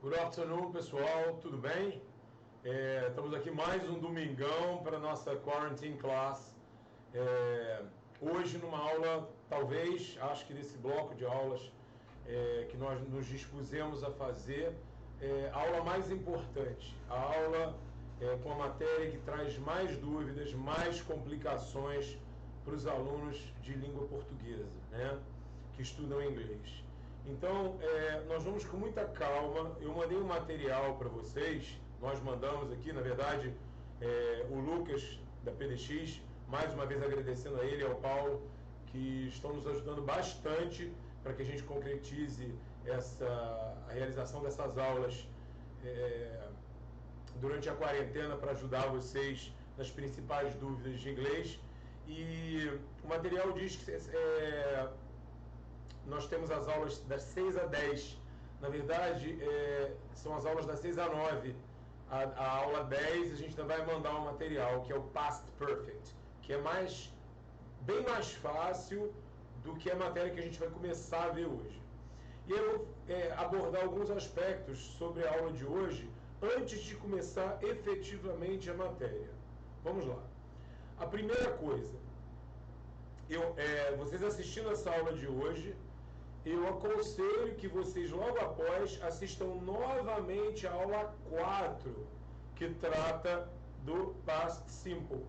Good afternoon, pessoal, tudo bem? Estamos aqui mais um domingão para a nossa Quarantine Class. Hoje numa aula, talvez, acho que desse bloco de aulas que nós nos dispusemos a fazer, a aula mais importante, a aula com a matéria que traz mais dúvidas, mais complicações para os alunos de língua portuguesa, né, que estudam inglês. Então, nós vamos com muita calma. Eu mandei um material para vocês, nós mandamos aqui, na verdade, o Lucas da PDX, mais uma vez agradecendo a ele e ao Paulo, que estão nos ajudando bastante para que a gente concretize a realização dessas aulas durante a quarentena, para ajudar vocês nas principais dúvidas de inglês. E o material diz que nós temos as aulas das 6 a 10. Na verdade, são as aulas das 6 a 9. A aula 10, a gente também vai mandar um material, que é o Past Perfect, que é bem mais fácil do que a matéria que a gente vai começar a ver hoje. E eu vou abordar alguns aspectos sobre a aula de hoje, antes de começar efetivamente a matéria. Vamos lá. A primeira coisa, vocês assistindo essa aula de hoje, eu aconselho que vocês logo após assistam novamente a aula 4, que trata do Past Simple,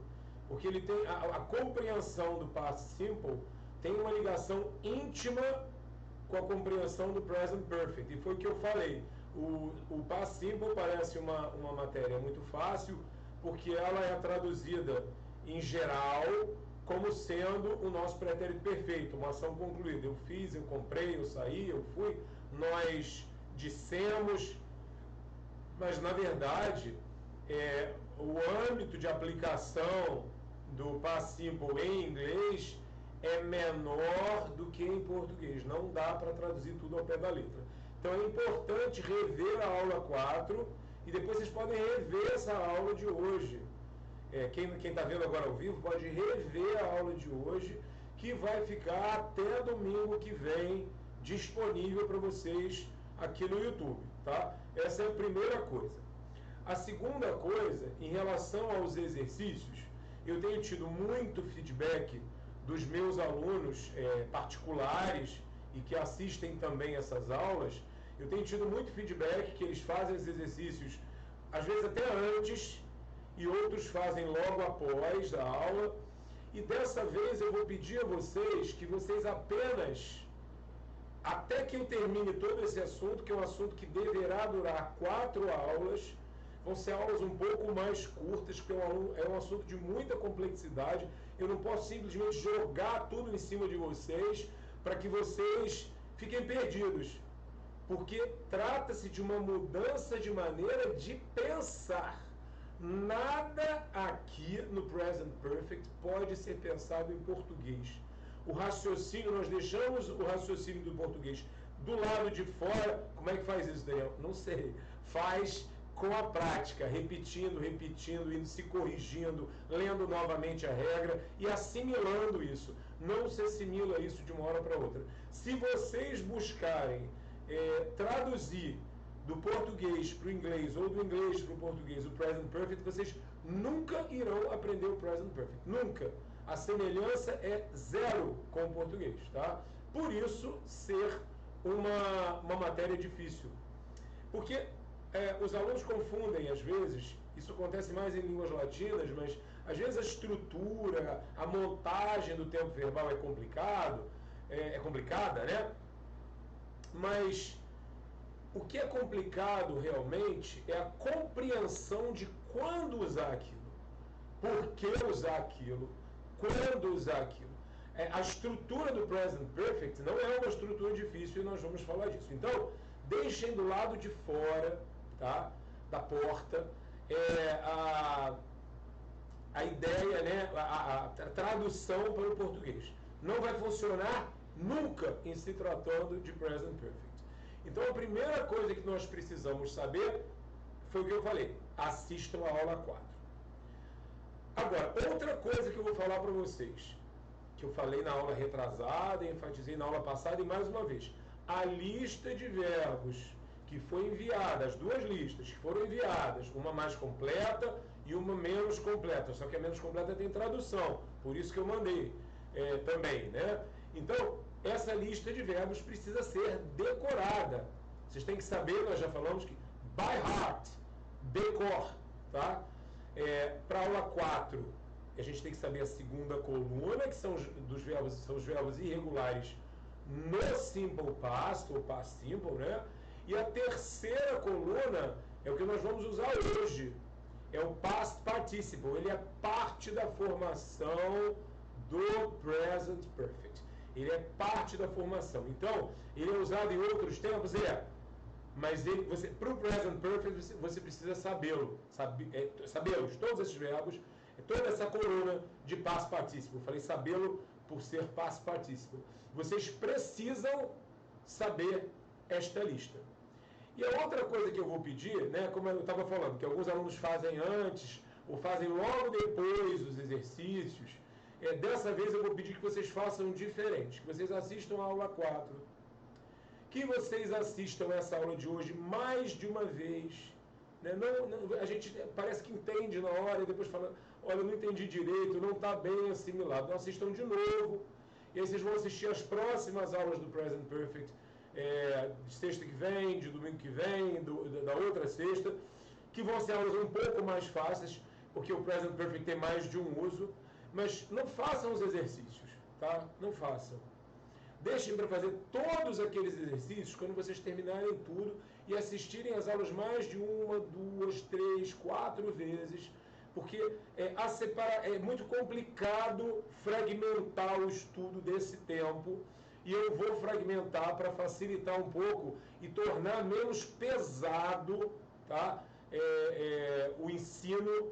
porque ele tem a compreensão do Past Simple tem uma ligação íntima com a compreensão do Present Perfect, e foi o que eu falei. O Past Simple parece uma matéria muito fácil, porque ela é traduzida em geral como sendo o nosso pretérito perfeito, uma ação concluída. Eu fiz, eu comprei, eu saí, eu fui, nós dissemos, mas na verdade o âmbito de aplicação do Past Simple em inglês é menor do que em português. Não dá para traduzir tudo ao pé da letra. Então é importante rever a aula 4 e depois vocês podem rever essa aula de hoje. Quem está vendo agora ao vivo pode rever a aula de hoje, que vai ficar até domingo que vem disponível para vocês aqui no YouTube, tá? Essa é a primeira coisa. A segunda coisa, em relação aos exercícios, eu tenho tido muito feedback dos meus alunos particulares e que assistem também essas aulas. Eu tenho tido muito feedback que eles fazem os exercícios, às vezes até antes, e outros fazem logo após a aula. E dessa vez eu vou pedir a vocês que vocês apenas, até que eu termine todo esse assunto, que é um assunto que deverá durar 4 aulas, vão ser aulas um pouco mais curtas, porque é um assunto de muita complexidade. Eu não posso simplesmente jogar tudo em cima de vocês para que vocês fiquem perdidos, porque trata-se de uma mudança de maneira de pensar. Nada aqui no Present Perfect pode ser pensado em português. O raciocínio, nós deixamos o raciocínio do português do lado de fora. Como é que faz isso, Daniel? Não sei. Faz com a prática, repetindo, indo se corrigindo, lendo novamente a regra e assimilando isso. Não se assimila isso de uma hora para outra. Se vocês buscarem traduzir do português para o inglês ou do inglês para o português o Present Perfect, vocês nunca irão aprender o Present Perfect. Nunca. A semelhança é zero com o português, tá? Por isso ser uma matéria difícil. Porque os alunos confundem, às vezes, isso acontece mais em línguas latinas, mas às vezes a estrutura, a montagem do tempo verbal é complicada, né? Mas o que é complicado realmente é a compreensão de quando usar aquilo, por que usar aquilo, quando usar aquilo. A estrutura do Present Perfect não é uma estrutura difícil e nós vamos falar disso. Então, deixem do lado de fora, tá, da porta, a ideia, né, a tradução para o português. Não vai funcionar nunca em se tratando de Present Perfect. Então, a primeira coisa que nós precisamos saber foi o que eu falei. Assistam a aula 4. Agora, outra coisa que eu vou falar para vocês, que eu falei na aula retrasada, enfatizei na aula passada e mais uma vez. A lista de verbos que foi enviada, as duas listas que foram enviadas, uma mais completa e uma menos completa, só que a menos completa tem tradução, por isso que eu mandei também, né? Então, essa lista de verbos precisa ser decorada. Vocês têm que saber, nós já falamos que by heart, decor, tá? Para aula 4, a gente tem que saber a segunda coluna, que são os verbos irregulares no simple past, ou past simple, né? E a terceira coluna é o que nós vamos usar hoje, é o past participle. Ele é parte da formação do present perfect. Ele é parte da formação. Então, ele é usado em outros tempos, mas para o present perfect você precisa sabê-los, todos esses verbos, toda essa coluna de past participle. Eu falei sabê-lo por ser past participle. Vocês precisam saber esta lista. E a outra coisa que eu vou pedir, né, como eu estava falando, que alguns alunos fazem antes ou fazem logo depois os exercícios, dessa vez eu vou pedir que vocês façam diferente, que vocês assistam a aula 4, que vocês assistam essa aula de hoje mais de uma vez. Né? A gente parece que entende na hora e depois fala, olha, eu não entendi direito, não está bem assimilado. Então assistam de novo, e aí vocês vão assistir as próximas aulas do Present Perfect, de sexta que vem, de domingo que vem, da outra sexta, que vão ser aulas um pouco mais fáceis, porque o Present Perfect tem mais de um uso, mas não façam os exercícios, tá? Não façam. Deixem para fazer todos aqueles exercícios quando vocês terminarem tudo e assistirem as aulas mais de uma, duas, três, 4 vezes, porque é muito complicado fragmentar o estudo desse tempo, e eu vou fragmentar para facilitar um pouco e tornar menos pesado, tá? O ensino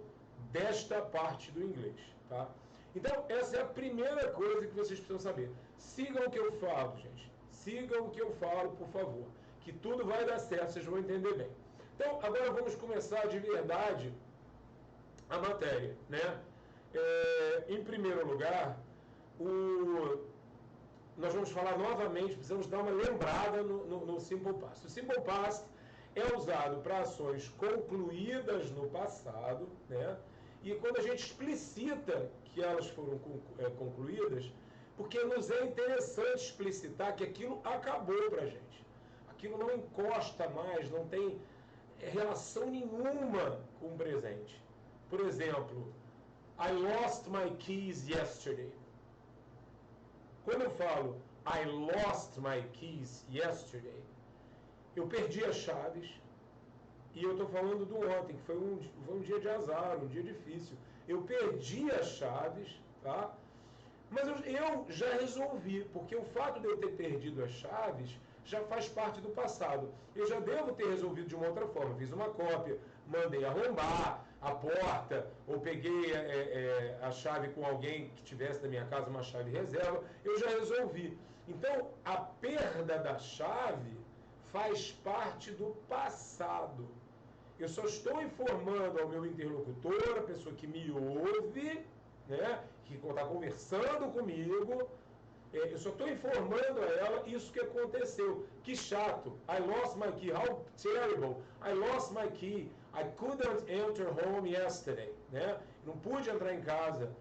desta parte do inglês, tá? Então, essa é a primeira coisa que vocês precisam saber. Sigam o que eu falo, gente. Sigam o que eu falo, por favor. Que tudo vai dar certo, vocês vão entender bem. Então, agora vamos começar de verdade a matéria, né? Em primeiro lugar, nós vamos falar novamente, precisamos dar uma lembrada no Simple Past. O Simple Past é usado para ações concluídas no passado, né? E quando a gente explicita que elas foram concluídas, porque nos é interessante explicitar que aquilo acabou para a gente. Aquilo não encosta mais, não tem relação nenhuma com o presente. Por exemplo, I lost my keys yesterday. Quando eu falo I lost my keys yesterday, eu perdi as chaves, e eu estou falando do ontem, que foi um dia de azar, um dia difícil. Eu perdi as chaves, tá? Mas eu já resolvi, porque o fato de eu ter perdido as chaves já faz parte do passado. Eu já devo ter resolvido de uma outra forma. Fiz uma cópia, mandei arrombar a porta, ou peguei a chave com alguém que tivesse na minha casa uma chave reserva. Eu já resolvi. Então, a perda da chave faz parte do passado. Eu só estou informando ao meu interlocutor, a pessoa que me ouve, né, que está conversando comigo, eu só estou informando a ela isso que aconteceu. Que chato. I lost my key. How terrible. I lost my key. I couldn't enter home yesterday. Né? Não pude entrar em casa.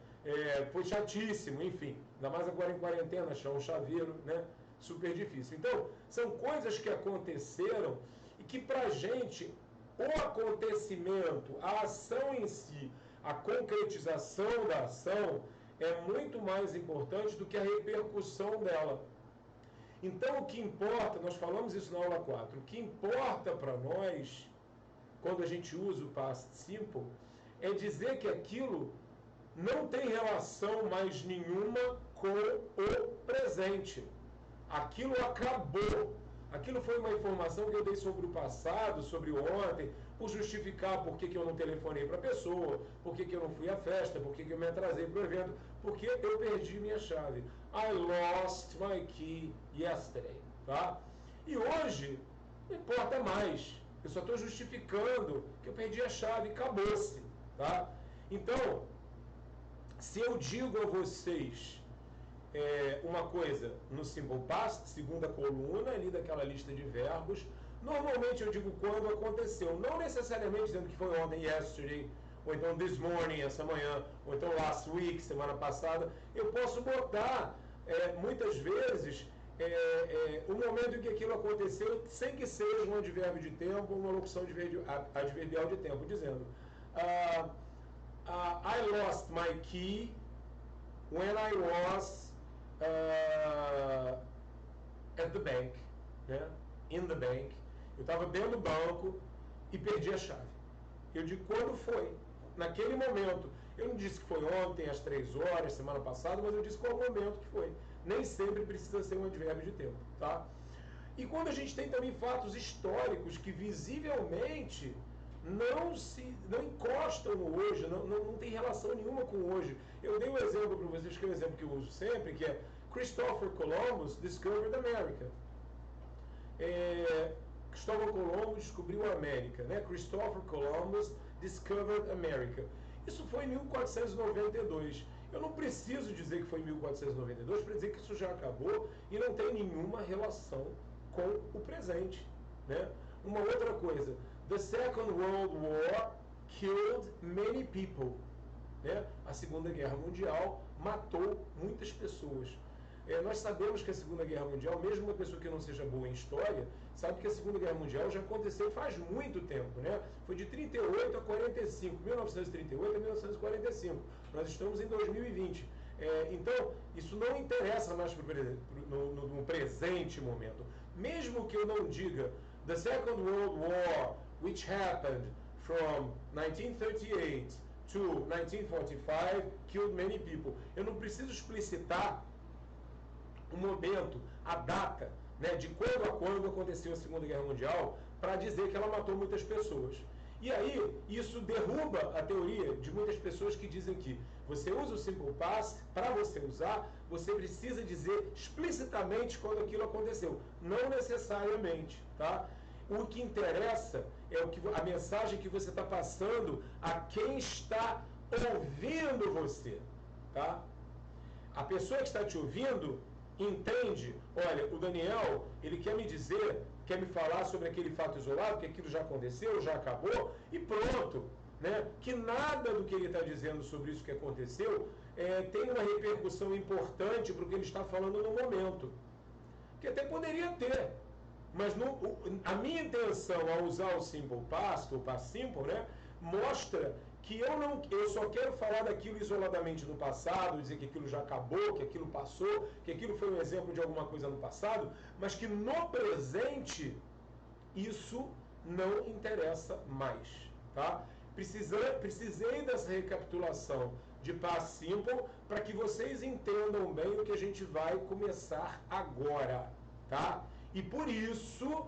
Foi chatíssimo, enfim. Ainda mais agora em quarentena, achar um chaveiro, né? Super difícil. Então, são coisas que aconteceram e que pra gente, o acontecimento, a ação em si, a concretização da ação é muito mais importante do que a repercussão dela. Então, o que importa, nós falamos isso na aula 4, o que importa para nós, quando a gente usa o past simple, é dizer que aquilo não tem relação mais nenhuma com o presente. Aquilo acabou. Aquilo foi uma informação que eu dei sobre o passado, sobre o ontem, por justificar por que eu não telefonei para a pessoa, por que eu não fui à festa, por que eu me atrasei para o evento, porque eu perdi minha chave. I lost my key yesterday. Tá? E hoje, não importa mais. Eu só estou justificando que eu perdi a chave e acabou-se. Tá? Então, se eu digo a vocês uma coisa no simple past, segunda coluna ali daquela lista de verbos, Normalmente eu digo quando aconteceu, não necessariamente dizendo que foi ontem, yesterday, ou então this morning, essa manhã, ou então last week, semana passada. Eu posso botar, muitas vezes, o momento em que aquilo aconteceu, sem que seja um advérbio de tempo ou uma locução adverbial de tempo, dizendo I lost my key when I was at the bank, né? In the bank. Eu estava dentro do banco e perdi a chave. Eu digo quando foi, naquele momento. Eu não disse que foi ontem, às 3 horas, semana passada, mas eu disse qual o momento que foi. Nem sempre precisa ser um advérbio de tempo, tá? E quando a gente tem também fatos históricos que visivelmente não encostam no hoje, não tem relação nenhuma com hoje. Eu dei um exemplo para vocês, que é um exemplo que eu uso sempre, que é Christopher Columbus discovered America. Cristóvão Colombo descobriu a América, né? Christopher Columbus discovered America. Isso foi em 1492. Eu não preciso dizer que foi em 1492 para dizer que isso já acabou e não tem nenhuma relação com o presente, né? Uma outra coisa, the Second World War killed many people, né? A Segunda Guerra Mundial matou muitas pessoas. Nós sabemos que a Segunda Guerra Mundial, mesmo uma pessoa que não seja boa em história, sabe que a Segunda Guerra Mundial já aconteceu faz muito tempo, né? Foi de 38 a 45, 1938 a 1945. Nós estamos em 2020. Então, isso não interessa mais no presente momento. Mesmo que eu não diga the Second World War, which happened from 1938 to 1945, killed many people. Eu não preciso explicitar o momento, a data, né, de quando a quando aconteceu a Segunda Guerra Mundial, para dizer que ela matou muitas pessoas. E aí, isso derruba a teoria de muitas pessoas que dizem que você usa o simple past, para você usar, você precisa dizer explicitamente quando aquilo aconteceu. Não necessariamente, tá? O que interessa é a mensagem que você está passando a quem está ouvindo você, tá? A pessoa que está te ouvindo entende, olha, o Daniel, ele quer me dizer, quer me falar sobre aquele fato isolado, que aquilo já aconteceu, já acabou, e pronto, né? Que nada do que ele está dizendo sobre isso que aconteceu tem uma repercussão importante para o que ele está falando no momento. Que até poderia ter, mas a minha intenção ao usar o simple past, o past simple, né, mostra que eu só quero falar daquilo isoladamente no passado, dizer que aquilo já acabou, que aquilo passou, que aquilo foi um exemplo de alguma coisa no passado, mas que no presente isso não interessa mais, tá? Precisei dessa recapitulação de past simple para que vocês entendam bem o que a gente vai começar agora, tá? E por isso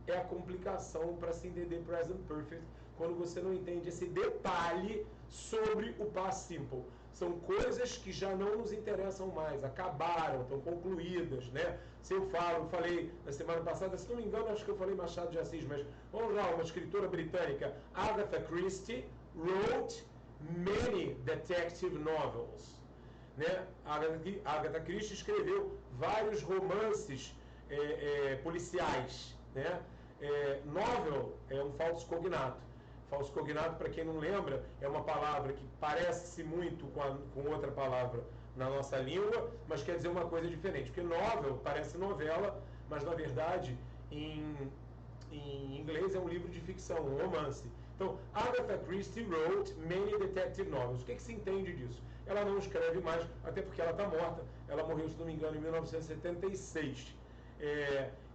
é a complicação para se entender present perfect, quando você não entende esse detalhe sobre o past simple. São coisas que já não nos interessam mais, acabaram, estão concluídas, né? Se eu falei na semana passada, se não me engano, acho que eu falei Machado de Assis, mas vamos lá, uma escritora britânica, Agatha Christie, wrote many detective novels, né? Agatha Christie escreveu vários romances policiais, né? Novel é um falso cognato. Falso cognato, para quem não lembra, é uma palavra que parece-se muito com outra palavra na nossa língua, mas quer dizer uma coisa diferente. Porque novel parece novela, mas na verdade, em inglês, é um livro de ficção, um romance. Então, Agatha Christie wrote many detective novels. O que se entende disso? Ela não escreve mais, até porque ela está morta. Ela morreu, se não me engano, em 1976.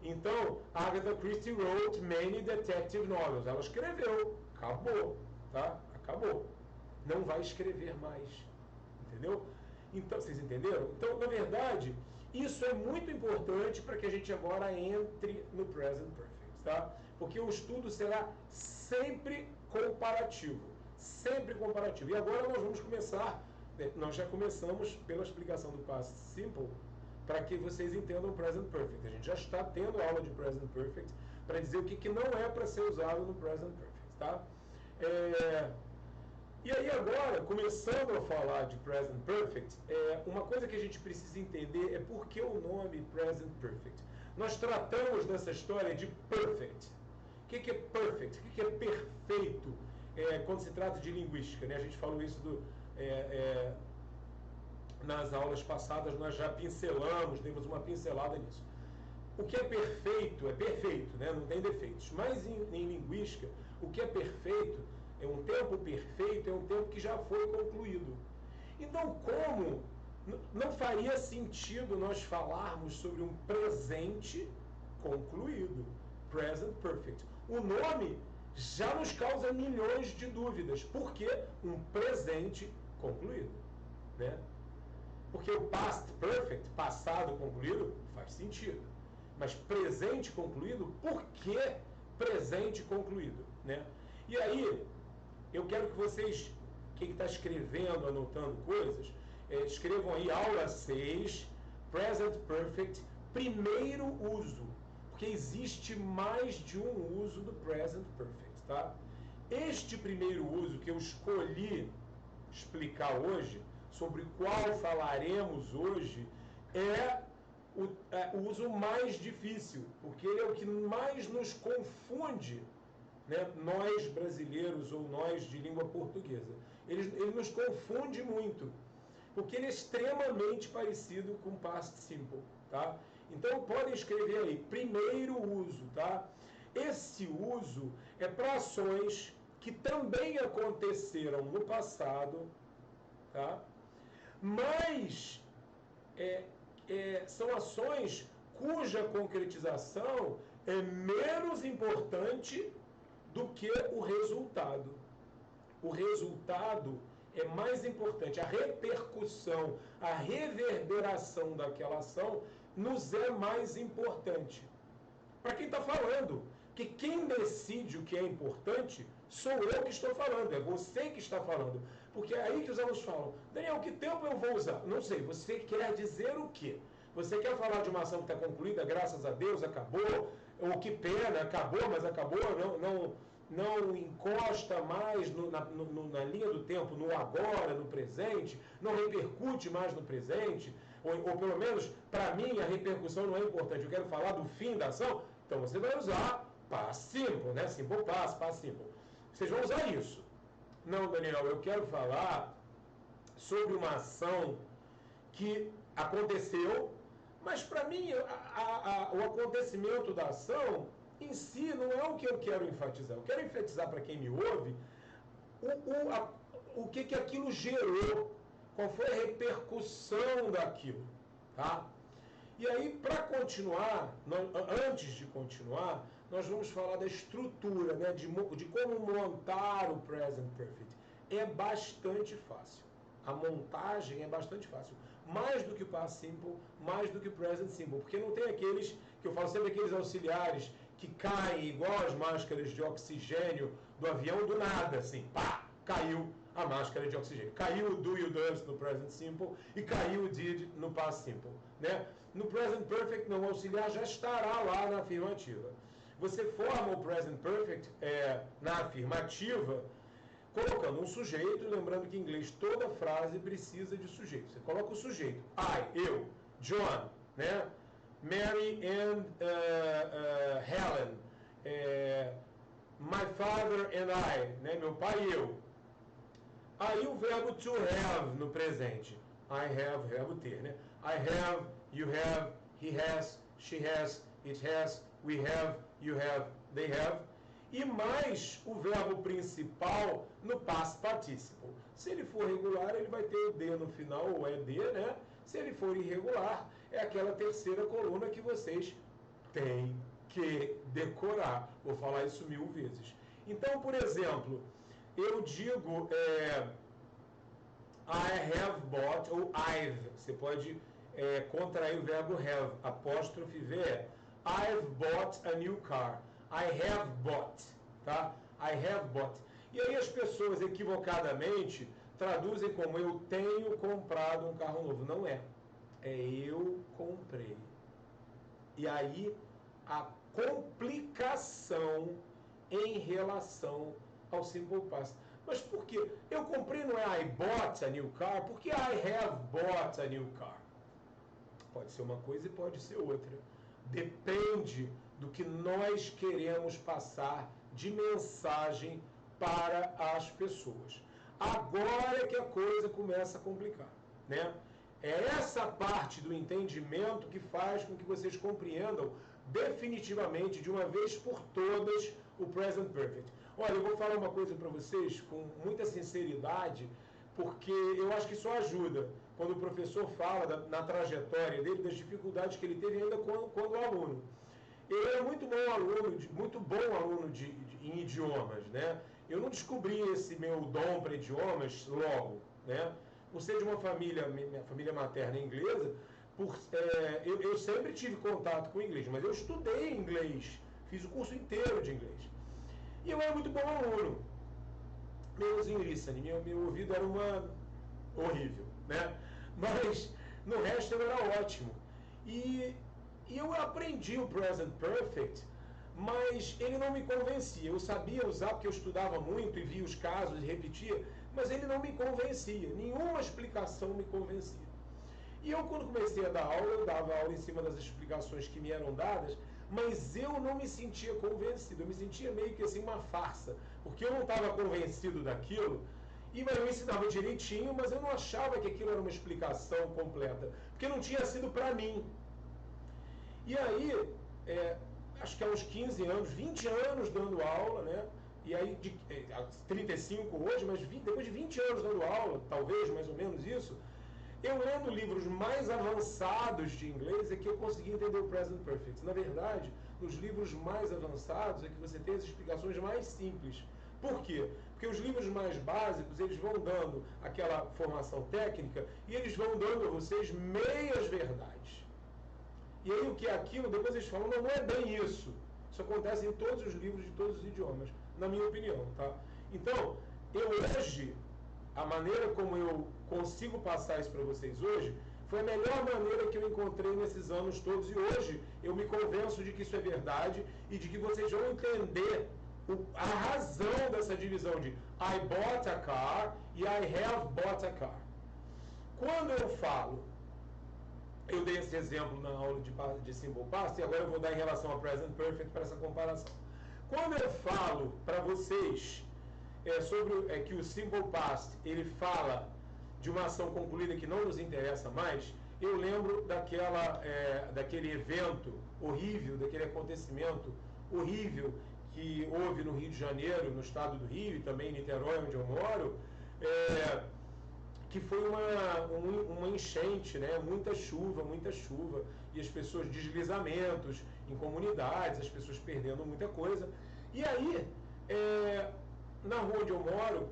Então, Agatha Christie wrote many detective novels. Ela escreveu. Acabou, tá? Acabou. Não vai escrever mais. Entendeu? Então, vocês entenderam? Então, na verdade, isso é muito importante para que a gente agora entre no present perfect, tá? Porque o estudo será sempre comparativo. Sempre comparativo. E agora nós vamos começar, nós já começamos pela explicação do past simple, para que vocês entendam o present perfect. A gente já está tendo aula de present perfect para dizer o que não é para ser usado no present perfect, tá? E aí agora, começando a falar de present perfect, uma coisa que a gente precisa entender é por que o nome present perfect. nós tratamos nessa história de perfect. O que é perfect? O que é perfeito quando se trata de linguística? Né? A gente falou isso nas aulas passadas, nós já pincelamos, demos uma pincelada nisso. O que é perfeito, né? Não tem defeitos. Mas em linguística, o que é perfeito, um tempo perfeito, é um tempo que já foi concluído. Então, como não faria sentido nós falarmos sobre um presente concluído, present perfect. O nome já nos causa milhões de dúvidas. Por que um presente concluído? Né? Porque o past perfect, passado concluído, faz sentido. Mas presente concluído, por que presente concluído? Né? E aí, eu quero que vocês, quem está escrevendo, anotando coisas, escrevam aí aula 6, present perfect, primeiro uso. Porque existe mais de um uso do present perfect, tá? Este primeiro uso que eu escolhi explicar hoje, sobre o qual falaremos hoje, é o uso mais difícil, porque ele é o que mais nos confunde, né? Nós brasileiros ou nós de língua portuguesa. Ele nos confunde muito, porque ele é extremamente parecido com past simple, tá? Então, podem escrever aí, primeiro uso, tá? Esse uso é para ações que também aconteceram no passado, tá? Mas são ações cuja concretização é menos importante do que o resultado. O resultado é mais importante. A repercussão, a reverberação daquela ação nos é mais importante. Para quem está falando, que quem decide o que é importante sou eu que estou falando, é você que está falando. Porque é aí que os alunos falam, Daniel, que tempo eu vou usar? Não sei, você quer dizer o quê? Você quer falar de uma ação que está concluída, graças a Deus, acabou, ou que pena, acabou, mas acabou, não encosta mais na linha do tempo, no agora, no presente, não repercute mais no presente, ou pelo menos, para mim, a repercussão não é importante, eu quero falar do fim da ação, então você vai usar past simple, né? Simple past, past simple. Vocês vão usar isso. Não, Daniel, eu quero falar sobre uma ação que aconteceu, mas para mim, o acontecimento da ação em si não é o que eu quero enfatizar. Eu quero enfatizar para quem me ouve o que aquilo gerou, qual foi a repercussão daquilo, tá? E aí, para continuar, antes de continuar, nós vamos falar da estrutura, né, de como montar o present perfect. É bastante fácil. A montagem é bastante fácil. Mais do que o past simple, mais do que o present simple. Porque não tem aqueles, que eu falo sempre, aqueles auxiliares que caem igual as máscaras de oxigênio do avião do nada, assim, pá, caiu a máscara de oxigênio. Caiu o do e o does no present simple e caiu o did no past simple, né? No present perfect, não, o auxiliar já estará lá na afirmativa. Você forma o present perfect na afirmativa colocando um sujeito, lembrando que em inglês toda frase precisa de sujeito. Você coloca o sujeito. Eu, John, né? Mary and Helen. My father and I, né? Meu pai e eu. Aí o verbo to have no presente. I have, verbo ter, né? I have, you have, he has, she has, it has, we have, you have, they have. E mais o verbo principal no past participle. Se ele for regular, ele vai ter o D no final, ou ED, né? Se ele for irregular, é aquela terceira coluna que vocês têm que decorar. Vou falar isso 1000 vezes. Então, por exemplo, eu digo I have bought, ou I've. Você pode contrair o verbo have. Apóstrofe V. I've bought a new car. I have bought, tá? I have bought. E aí as pessoas equivocadamente traduzem como eu tenho comprado um carro novo. Não é. É eu comprei. E aí a complicação em relação ao simple past. Mas por quê? Eu comprei não é I bought a new car, porque I have bought a new car. Pode ser uma coisa e pode ser outra. depende do que nós queremos passar de mensagem para as pessoas. Agora é que a coisa começa a complicar, né? É essa parte do entendimento que faz com que vocês compreendam definitivamente, de uma vez por todas, o Present Perfect. Olha, eu vou falar uma coisa para vocês com muita sinceridade, porque eu acho que isso ajuda quando o professor fala na trajetória dele, das dificuldades que ele teve ainda quando aluno. Ele é muito bom aluno, em idiomas, né? Eu não descobri esse meu dom para idiomas logo, né? Por ser de uma família, minha família materna é inglesa, eu sempre tive contato com inglês, mas eu estudei inglês, fiz o curso inteiro de inglês. E eu era muito bom aluno. Menos em listening, meu ouvido era horrível, né? Mas no resto eu era ótimo. E eu aprendi o Present Perfect, mas ele não me convencia. Eu sabia usar porque eu estudava muito e via os casos e repetia, mas ele não me convencia. Nenhuma explicação me convencia. E eu, quando comecei a dar aula, eu dava aula em cima das explicações que me eram dadas, mas eu não me sentia convencido. Eu me sentia meio que assim uma farsa, porque eu não estava convencido daquilo. E eu ensinava direitinho, mas eu não achava que aquilo era uma explicação completa, porque não tinha sido para mim. E aí, acho que há uns 15 anos, 20 anos dando aula, né? E aí, 35 hoje, mas depois de 20 anos dando aula, talvez, mais ou menos isso, eu lendo livros mais avançados de inglês é que eu consegui entender o Present Perfect. Na verdade, nos livros mais avançados é que você tem as explicações mais simples. Por quê? Porque os livros mais básicos, eles vão dando aquela formação técnica e eles vão dando a vocês meias verdades. E aí o que é aquilo, depois eles falam, não é bem isso. Isso acontece em todos os livros de todos os idiomas, na minha opinião, tá? Então, hoje, a maneira como eu consigo passar isso para vocês hoje, foi a melhor maneira que eu encontrei nesses anos todos. E hoje eu me convenço de que isso é verdade e de que vocês vão entender a razão dessa divisão de I bought a car e I have bought a car. Quando eu falo, eu dei esse exemplo na aula de Simple Past e agora eu vou dar em relação ao Present Perfect para essa comparação. Quando eu falo para vocês sobre que o Simple Past ele fala de uma ação concluída que não nos interessa mais, eu lembro daquele evento horrível, daquele acontecimento horrível que houve no Rio de Janeiro, no estado do Rio e também em Niterói, onde eu moro, que foi uma enchente, né? Muita chuva, e as pessoas, deslizamentos em comunidades, as pessoas perdendo muita coisa. E aí, na rua onde eu moro,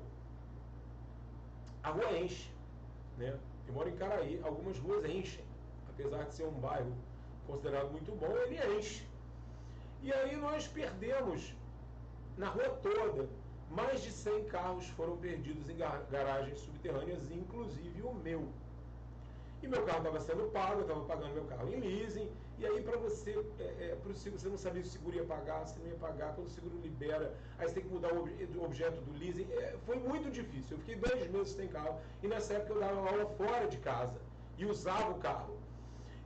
a rua enche, né? Eu moro em Caraí, algumas ruas enchem, apesar de ser um bairro considerado muito bom, ele enche. E aí nós perdemos, na rua toda, mais de 100 carros foram perdidos em garagens subterrâneas, inclusive o meu. E meu carro estava sendo pago, eu estava pagando meu carro em leasing, e aí para você não sabia se o seguro ia pagar, se não ia pagar, quando o seguro libera, aí você tem que mudar o objeto do leasing. Foi muito difícil, eu fiquei 2 meses sem carro, e nessa época eu dava aula fora de casa, e usava o carro.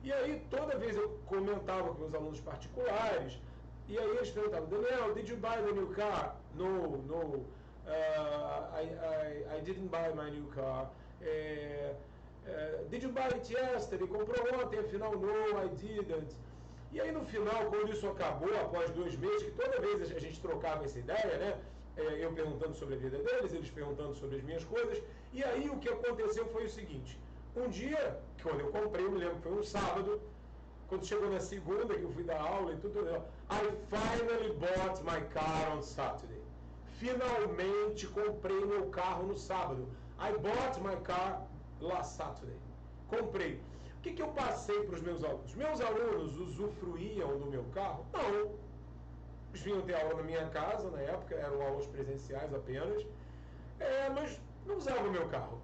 E aí toda vez eu comentava com meus alunos particulares, e aí eles perguntavam, Daniel, did you buy the new car? No, I didn't buy my new car. Did you buy it yesterday? Comprou ontem, afinal, no, I didn't. E aí no final, quando isso acabou, após 2 meses, que toda vez a gente trocava essa ideia, né? Eu perguntando sobre a vida deles, eles perguntando sobre as minhas coisas, e aí o que aconteceu foi o seguinte, um dia, quando eu comprei, eu me lembro que foi um sábado, quando chegou na segunda, que eu fui dar aula e tudo, I finally bought my car on Saturday. Finalmente comprei meu carro no sábado. I bought my car last Saturday. Comprei. O que eu passei para os meus alunos? Meus alunos usufruíam do meu carro? Não. Eles vinham ter aula na minha casa, na época, eram aulas presenciais apenas, mas não usavam o meu carro.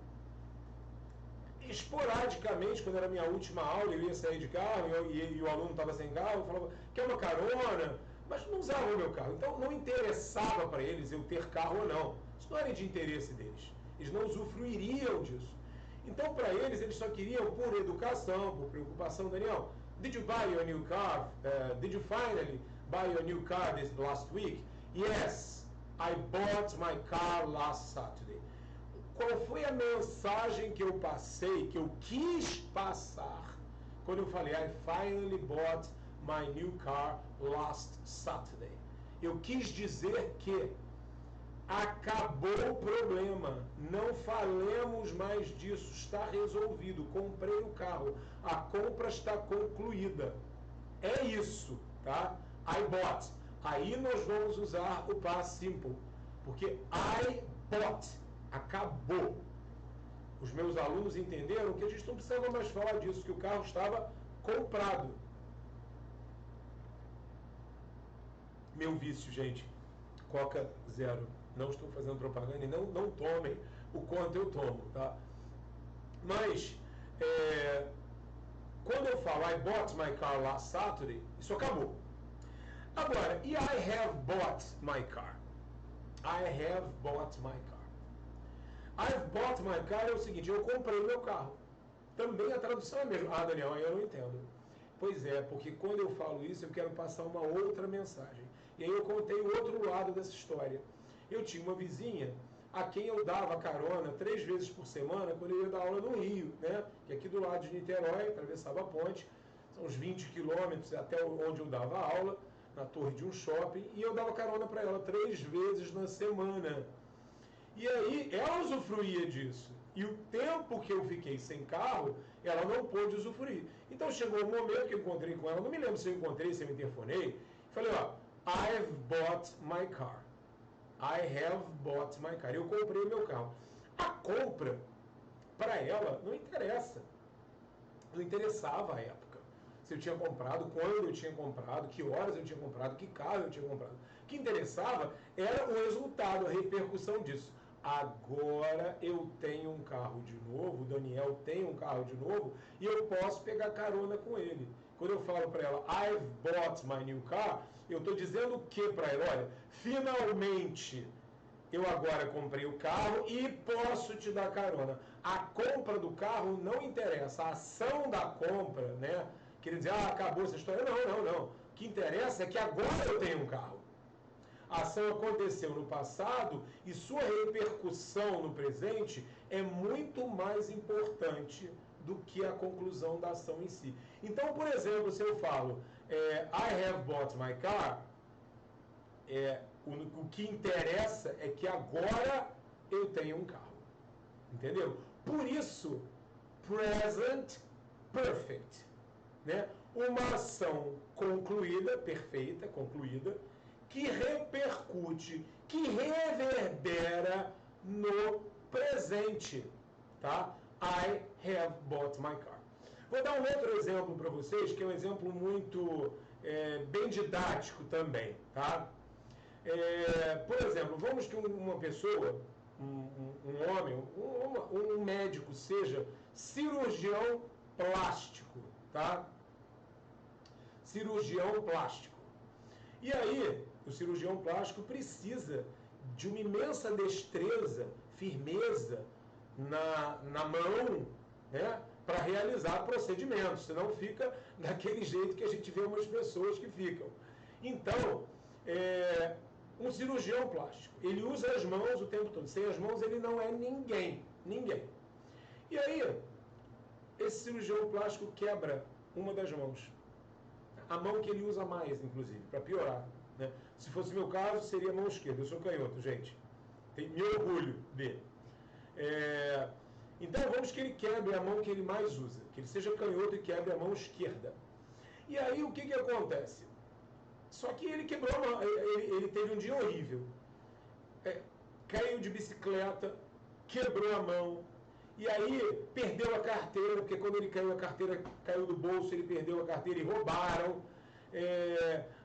Esporadicamente, quando era a minha última aula, eu ia sair de carro e o aluno estava sem carro, eu falava, quer uma carona? Mas não usavam o meu carro. Então, não interessava para eles eu ter carro ou não. Isso não era de interesse deles. Eles não usufruiriam disso. Então, para eles só queriam, por educação, por preocupação, Daniel, Did you buy your new car? Did you finally buy your new car this last week? Yes, I bought my car last Saturday. Qual foi a mensagem que eu passei, que eu quis passar, quando eu falei, I finally bought my new car last Saturday? Eu quis dizer que acabou o problema, não falemos mais disso, está resolvido, comprei o carro, a compra está concluída. É isso, tá? I bought. Aí nós vamos usar o past simple, porque I bought, acabou. Os meus alunos entenderam que a gente não precisava mais falar disso, que o carro estava comprado. Meu vício, gente, Coca zero. Não estou fazendo propaganda e não tomem o quanto eu tomo, tá? Mas, quando eu falo I bought my car last Saturday, isso acabou. Agora, e I have bought my car? I have bought my car. I've bought my car é o seguinte, eu comprei meu carro. Também a tradução é a mesma. Ah, Daniel, aí eu não entendo. Pois é, porque quando eu falo isso, eu quero passar uma outra mensagem. E aí eu contei o outro lado dessa história. Eu tinha uma vizinha a quem eu dava carona 3 vezes por semana quando eu ia dar aula no Rio, né? Que aqui do lado de Niterói, atravessava a ponte, são uns 20 quilômetros até onde eu dava aula, na torre de um shopping, e eu dava carona para ela 3 vezes na semana. E aí ela usufruía disso. E o tempo que eu fiquei sem carro, ela não pôde usufruir. Então chegou um momento que eu encontrei com ela, não me lembro se eu encontrei, se eu interfonei, falei, ó, I've bought my car. I have bought my car. Eu comprei o meu carro. A compra, para ela, não interessa. Não interessava a época. Se eu tinha comprado, quando eu tinha comprado, que horas eu tinha comprado, que carro eu tinha comprado. O que interessava era o resultado, a repercussão disso. Agora eu tenho um carro de novo, o Daniel tem um carro de novo, e eu posso pegar carona com ele. Quando eu falo para ela, I've bought my new car, eu estou dizendo o que para ela? Olha, finalmente eu agora comprei o carro e posso te dar carona. A compra do carro não interessa, a ação da compra, né? Quer dizer, acabou essa história. Não. O que interessa é que agora eu tenho um carro. A ação aconteceu no passado e sua repercussão no presente é muito mais importante do que a conclusão da ação em si. Então, por exemplo, se eu falo I have bought my car, o que interessa é que agora eu tenho um carro. Entendeu? Por isso, present perfect. Né? Uma ação concluída, perfeita, concluída, que repercute, que reverbera no presente, tá? I have bought my car. Vou dar um outro exemplo para vocês, que é um exemplo muito bem didático também, tá? Por exemplo, vamos que uma pessoa, um homem, um médico, seja cirurgião plástico, tá? Cirurgião plástico. E aí, o cirurgião plástico precisa de uma imensa destreza, firmeza na mão, né, para realizar procedimentos, senão fica daquele jeito que a gente vê umas pessoas que ficam. Então, um cirurgião plástico, ele usa as mãos o tempo todo. Sem as mãos ele não é ninguém. E aí, esse cirurgião plástico quebra uma das mãos. A mão que ele usa mais, inclusive, para piorar. Né? Se fosse meu caso, seria a mão esquerda. Eu sou canhoto, gente. Me orgulho dele. Então, vamos que ele quebre a mão que ele mais usa. Que ele seja canhoto e quebre a mão esquerda. E aí, o que acontece? Só que ele quebrou a mão. Ele teve um dia horrível. Caiu de bicicleta, quebrou a mão. E aí, perdeu a carteira, porque quando ele caiu, a carteira caiu do bolso, ele perdeu a carteira e roubaram.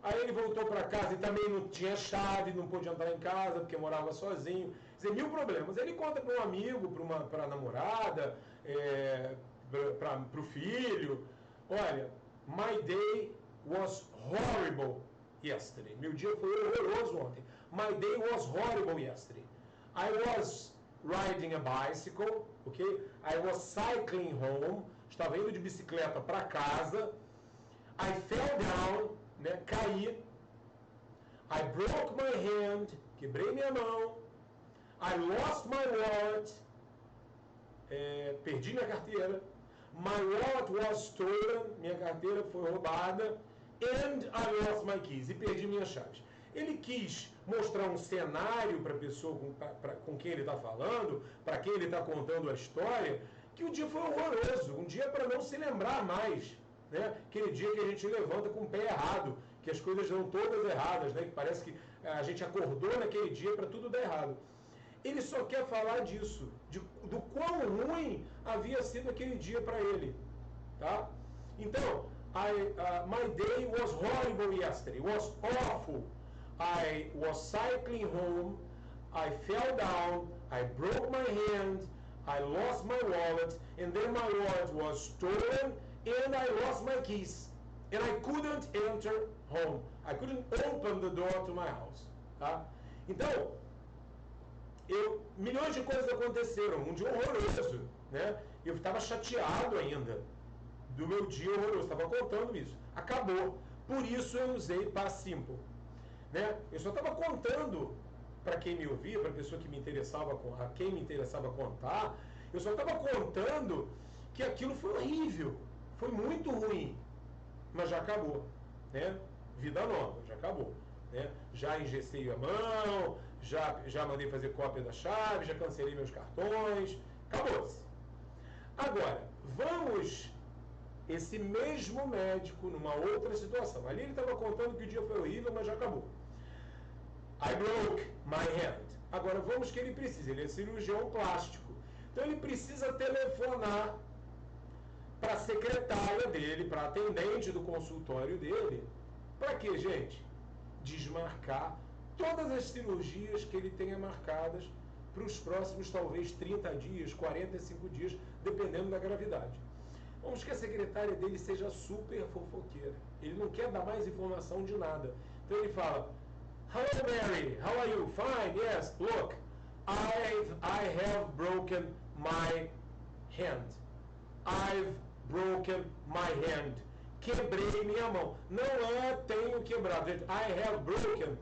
Aí ele voltou para casa e também não tinha chave, não pôde entrar em casa, porque morava sozinho. Quer dizer, 1000 problemas. Ele conta para um amigo, para a namorada, para o filho. Olha, my day was horrible yesterday. Meu dia foi horroroso ontem. My day was horrible yesterday. I was riding a bicycle, ok? I was cycling home. Estava indo de bicicleta para casa. I fell down, né? Caí. I broke my hand, quebrei minha mão. I lost my wallet, perdi minha carteira. My wallet was stolen, minha carteira foi roubada. And I lost my keys, e perdi minhas chaves. Ele quis mostrar um cenário para a pessoa com quem ele está falando, para quem ele está contando a história, que o dia foi horroroso, um dia para não se lembrar mais, né? Aquele dia que a gente levanta com o pé errado, que as coisas dão todas erradas, né? Que parece que a gente acordou naquele dia para tudo dar errado. Ele só quer falar disso, do quão ruim havia sido aquele dia para ele, tá? Então, my day was horrible yesterday, it was awful. I was cycling home, I fell down, I broke my hand, I lost my wallet, and then my wallet was stolen, and I lost my keys. And I couldn't enter home. I couldn't open the door to my house. Tá? Então, milhões de coisas aconteceram, um dia horroroso, né? Eu estava chateado ainda do meu dia horroroso, estava contando isso. Acabou. Por isso eu usei past simple. Né? Eu só estava contando para quem me ouvia, para a pessoa que me interessava, a quem me interessava contar, eu só estava contando que aquilo foi horrível, foi muito ruim, mas já acabou, né? Vida nova, já acabou, né? Já engessei a mão, já mandei fazer cópia da chave, já cancelei meus cartões, acabou-se. Agora, vamos, esse mesmo médico numa outra situação. Ali ele estava contando que o dia foi horrível, mas já acabou. I broke my hand. Agora vamos que ele precisa, ele é cirurgião plástico. Então ele precisa telefonar para a secretária dele, para a atendente do consultório dele. Para quê, gente? Desmarcar todas as cirurgias que ele tenha marcadas para os próximos, talvez, 30 dias, 45 dias, dependendo da gravidade. Vamos que a secretária dele seja super fofoqueira. Ele não quer dar mais informação de nada. Então ele fala: Hello Mary, how are you? Fine, yes, look, I have broken my hand. I've broken my hand. Quebrei minha mão. Não é tenho quebrado. I have broken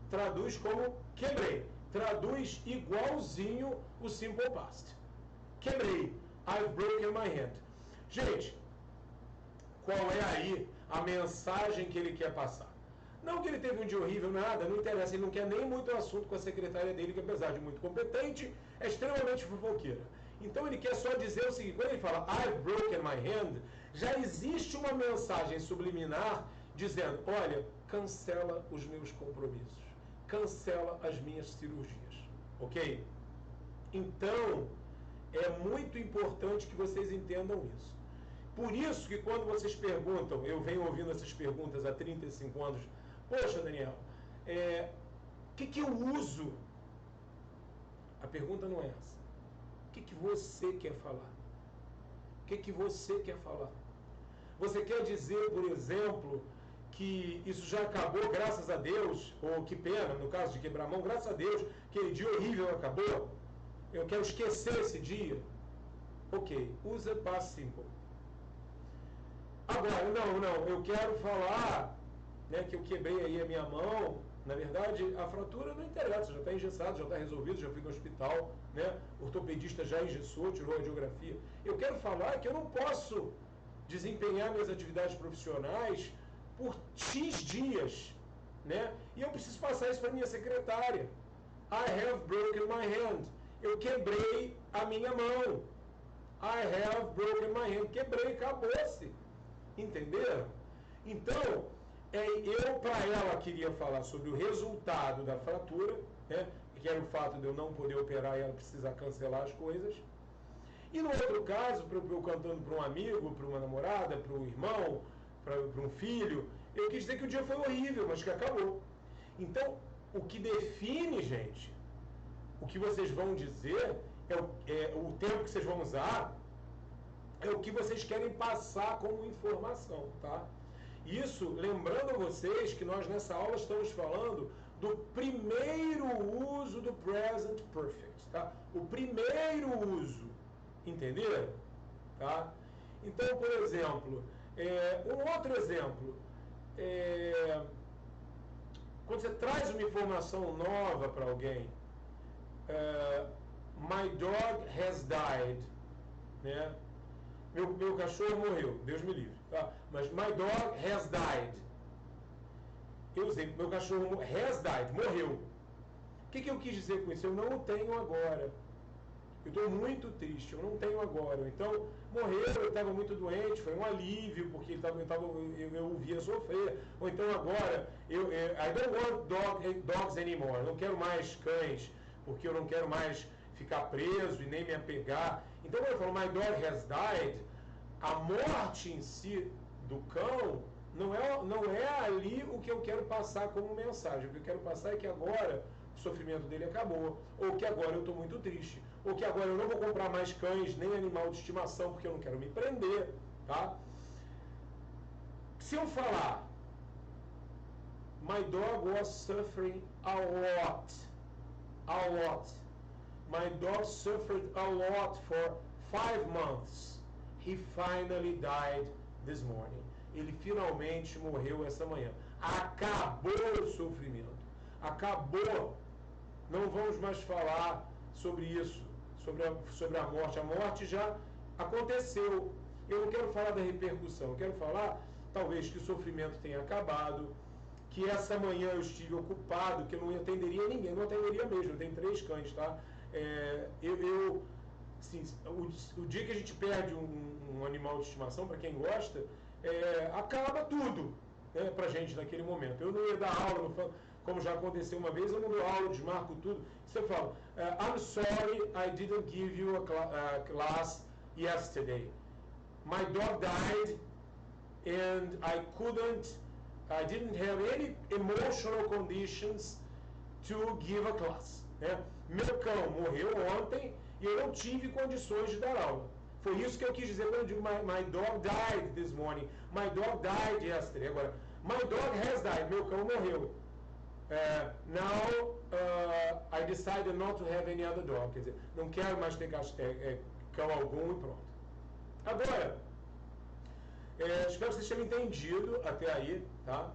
traduz como quebrei. Traduz igualzinho o simple past. Quebrei. I've broken my hand. Gente, qual é aí a mensagem que ele quer passar? Não que ele teve um dia horrível, nada, não interessa, ele não quer nem muito assunto com a secretária dele, que apesar de muito competente, é extremamente fofoqueira. Então ele quer só dizer o seguinte: quando ele fala I've broken my hand, já existe uma mensagem subliminar dizendo: olha, cancela os meus compromissos, cancela as minhas cirurgias, ok? Então, é muito importante que vocês entendam isso. Por isso que quando vocês perguntam, eu venho ouvindo essas perguntas há 35 anos, poxa, Daniel, o que eu uso? A pergunta não é essa. O que você quer falar? O que você quer falar? Você quer dizer, por exemplo, que isso já acabou, graças a Deus, ou que pena, no caso de quebrar a mão, graças a Deus, aquele dia horrível acabou, eu quero esquecer esse dia. Ok, usa past simple. Agora, não, eu quero falar, né, que eu quebrei aí a minha mão. Na verdade, a fratura não interessa, já está engessado, já está resolvido, já fui no hospital, né? O ortopedista já engessou, tirou a radiografia. Eu quero falar que eu não posso desempenhar minhas atividades profissionais por X dias, né? E eu preciso passar isso para minha secretária. I have broken my hand. Eu quebrei a minha mão. I have broken my hand. Quebrei, acabou-se. Entenderam? Então, eu para ela queria falar sobre o resultado da fratura, né? Que era o fato de eu não poder operar e ela precisar cancelar as coisas. E no outro caso, eu cantando para um amigo, para uma namorada, para um irmão, para um filho, eu quis dizer que o dia foi horrível, mas que acabou. Então, o que define, gente, o que vocês vão dizer, o tempo que vocês vão usar, é o que vocês querem passar como informação, tá? Isso, lembrando a vocês que nós nessa aula estamos falando do primeiro uso do present perfect, tá? O primeiro uso, entenderam? Tá? Então, por exemplo, Um outro exemplo, quando você traz uma informação nova para alguém, my dog has died, né? Meu cachorro morreu, Deus me livre, tá? Mas my dog has died. Eu usei, meu cachorro has died, morreu. O que eu quis dizer com isso? Eu não o tenho agora. Eu estou muito triste, eu não tenho agora. Então, morreu, eu estava muito doente, foi um alívio, porque eu o via sofrer. Ou então agora, I don't want dogs anymore, eu não quero mais cães, porque eu não quero mais ficar preso e nem me apegar. Então, quando eu falo, my dog has died, a morte em si do cão não é ali o que eu quero passar como mensagem. O que eu quero passar é que agora o sofrimento dele acabou, ou que agora eu estou muito triste, ou que agora eu não vou comprar mais cães, nem animal de estimação, porque eu não quero me prender, tá? Se eu falar, my dog was suffering a lot, my dog suffered a lot for 5 months, he finally died this morning. Ele finalmente morreu essa manhã. Acabou o sofrimento. Acabou. Não vamos mais falar sobre isso, sobre a morte. A morte já aconteceu. Eu não quero falar da repercussão. Eu quero falar, talvez, que o sofrimento tenha acabado, que essa manhã eu estive ocupado, que eu não atenderia ninguém. Não atenderia mesmo. Eu tenho 3 cães, tá? Assim, o dia que a gente perde um animal de estimação, para quem gosta, acaba tudo, né, pra gente naquele momento. Eu não ia dar aula, como já aconteceu uma vez, eu não dou aula, desmarco tudo. Você fala, I'm sorry I didn't give you a class yesterday. My dog died and I didn't have any emotional conditions to give a class. Né? Meu cão morreu ontem e eu não tive condições de dar aula. Foi isso que eu quis dizer quando eu digo my dog died this morning. My dog died yesterday. Agora, my dog has died. Meu cão morreu. Now I decided not to have any other dog. Quer dizer, não quero mais ter cão algum e pronto. Agora, espero que vocês tenham entendido até aí, tá?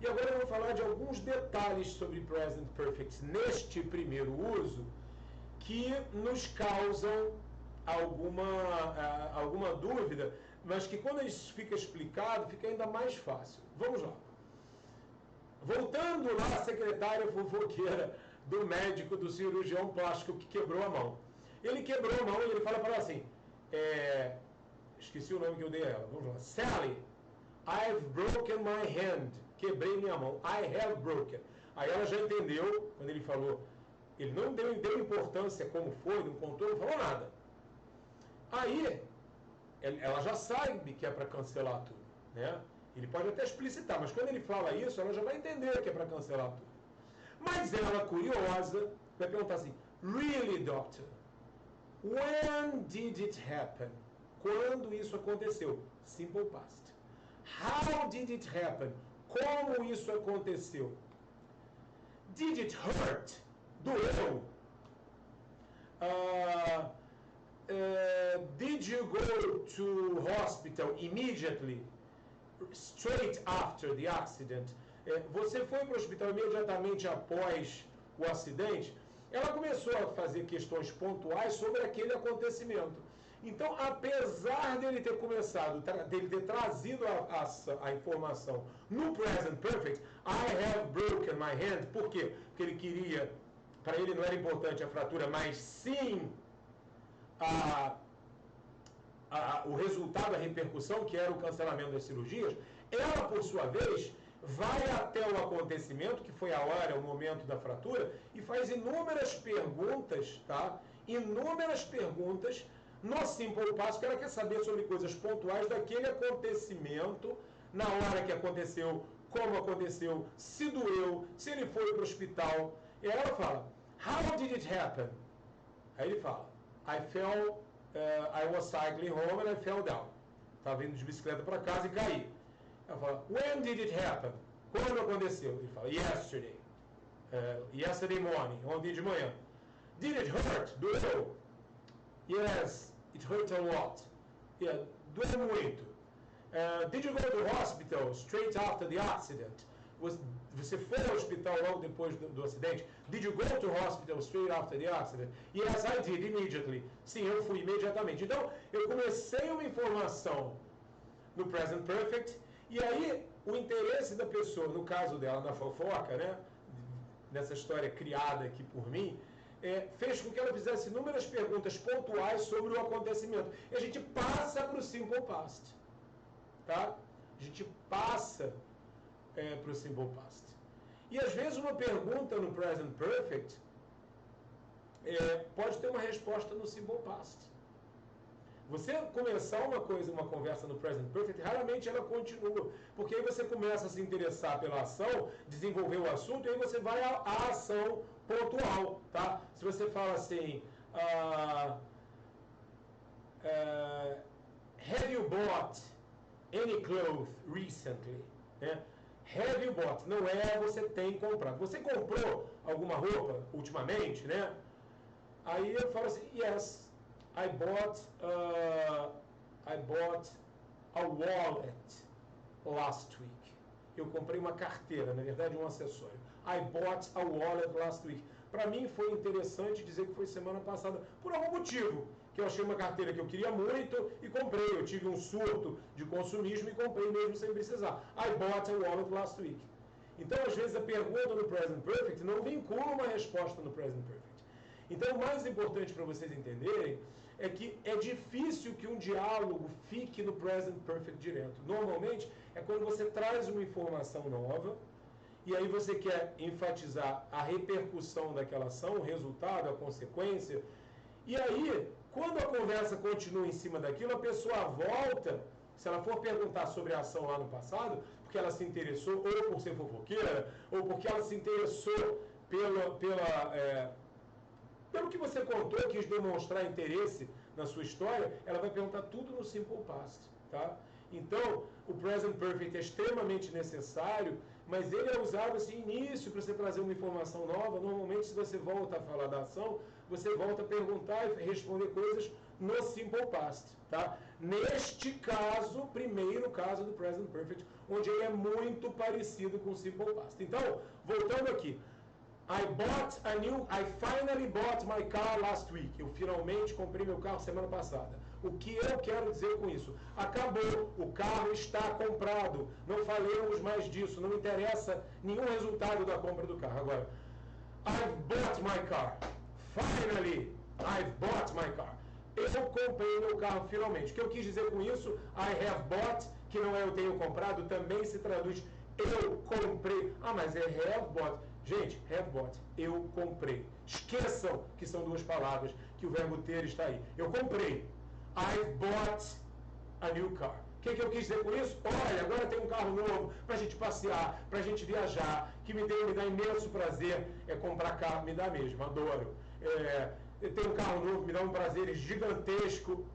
E agora eu vou falar de alguns detalhes sobre Present Perfect neste primeiro uso que nos causam alguma dúvida, mas que quando isso fica explicado, fica ainda mais fácil. Vamos lá. Voltando lá à secretária fofoqueira do médico, do cirurgião plástico que quebrou a mão. Ele quebrou a mão e ele fala para ela assim, esqueci o nome que eu dei a ela, vamos lá. Sally, I've broken my hand. Quebrei minha mão. I have broken. Aí ela já entendeu, quando ele falou, ele não deu importância como foi, não contou, não falou nada. Aí, ela já sabe que é para cancelar tudo, né? Ele pode até explicitar, mas quando ele fala isso, ela já vai entender que é para cancelar tudo. Mas ela, curiosa, vai perguntar assim, really, doctor? When did it happen? Quando isso aconteceu? Simple past. How did it happen? Como isso aconteceu? Did it hurt? Doeu? Did you go to hospital immediately? Straight after the accident? Você foi para o hospital imediatamente após o acidente? Ela começou a fazer questões pontuais sobre aquele acontecimento. Então, apesar dele ter começado, dele ter trazido a informação no Present Perfect, I have broken my hand. Por quê? Porque ele queria, para ele não era importante a fratura, mas sim o resultado, a repercussão, que era o cancelamento das cirurgias. Ela, por sua vez, vai até o acontecimento, que foi a hora, o momento da fratura, e faz inúmeras perguntas, tá? Inúmeras perguntas no Simple Past, que ela quer saber sobre coisas pontuais daquele acontecimento, na hora que aconteceu, como aconteceu, se doeu, se ele foi para o hospital. E ela fala, how did it happen? Aí ele fala, I was cycling home and I fell down. Estava indo de bicicleta para casa e caí. Ela fala, when did it happen? Quando aconteceu? Ele fala, yesterday. Yesterday morning, ontem de manhã. Did it hurt? Doeu? Yes, it hurt a lot. Yeah, doeu muito. Did you go to the hospital straight after the accident? Você foi ao hospital logo depois do acidente? Did you go to the hospital straight after the accident? Yes, I did, immediately. Sim, eu fui imediatamente. Então, eu comecei uma informação no present perfect, e aí o interesse da pessoa, no caso dela, na fofoca, né, nessa história criada aqui por mim, fez com que ela fizesse inúmeras perguntas pontuais sobre o acontecimento. E a gente passa para o simple past. Tá? A gente passa para o simple past. E às vezes uma pergunta no present perfect pode ter uma resposta no simple past. Você começar uma conversa no present perfect, raramente ela continua, porque aí você começa a se interessar pela ação, desenvolver o assunto, e aí você vai à ação pontual, tá? Se você fala assim, have you bought any clothes recently? Have you bought? Não você tem comprado. Você comprou alguma roupa ultimamente, né? Aí eu falo assim, yes, I bought a wallet last week. Eu comprei uma carteira, na verdade um acessório. I bought a wallet last week. Para mim foi interessante dizer que foi semana passada, por algum motivo, que eu achei uma carteira que eu queria muito e comprei. Eu tive um surto de consumismo e comprei mesmo sem precisar. I bought a wallet last week. Então, às vezes, a pergunta no present perfect não vincula uma resposta no present perfect. Então, o mais importante para vocês entenderem é que é difícil que um diálogo fique no present perfect direto. Normalmente, é quando você traz uma informação nova e aí você quer enfatizar a repercussão daquela ação, o resultado, a consequência. E aí, quando a conversa continua em cima daquilo, a pessoa volta, se ela for perguntar sobre a ação lá no passado, porque ela se interessou ou por ser fofoqueira, ou porque ela se interessou pelo que você contou, quis demonstrar interesse na sua história, ela vai perguntar tudo no simple past, tá? Então, o present perfect é extremamente necessário, mas ele é usado assim, início, para você trazer uma informação nova. Normalmente, se você volta a falar da ação, você volta a perguntar e responder coisas no simple past, tá? Neste caso, primeiro caso do present perfect, onde ele é muito parecido com o simple past. Então, voltando aqui. I finally bought my car last week. Eu finalmente comprei meu carro semana passada. O que eu quero dizer com isso? Acabou, o carro está comprado. Não falemos mais disso, não interessa nenhum resultado da compra do carro. Agora, I've bought my car. Finally, I've bought my car. Eu comprei meu carro finalmente. O que eu quis dizer com isso? I have bought, que não é eu tenho comprado, também se traduz eu comprei. Ah, mas é have bought. Gente, have bought, eu comprei. Esqueçam que são duas palavras, que o verbo ter está aí. Eu comprei. I've bought a new car. O que eu quis dizer com isso? Olha, agora tem um carro novo para a gente passear, para a gente viajar, que me dá imenso prazer comprar carro, me dá mesmo, adoro. Eu tenho um carro novo, me dá um prazer gigantesco.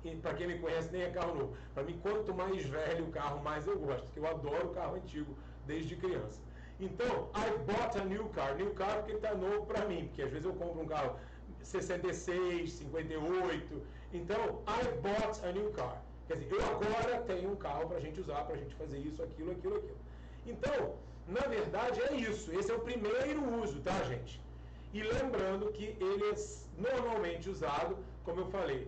E para quem me conhece, nem é carro novo. Para mim, quanto mais velho o carro, mais eu gosto, porque eu adoro carro antigo desde criança. Então, I bought a new car. New car porque está novo para mim, porque às vezes eu compro um carro 66, 58. Então, I bought a new car. Quer dizer, eu agora tenho um carro para a gente usar, para a gente fazer isso, aquilo, aquilo, aquilo. Então, na verdade, é isso. Esse é o primeiro uso, tá, gente? E lembrando que ele é normalmente usado, como eu falei,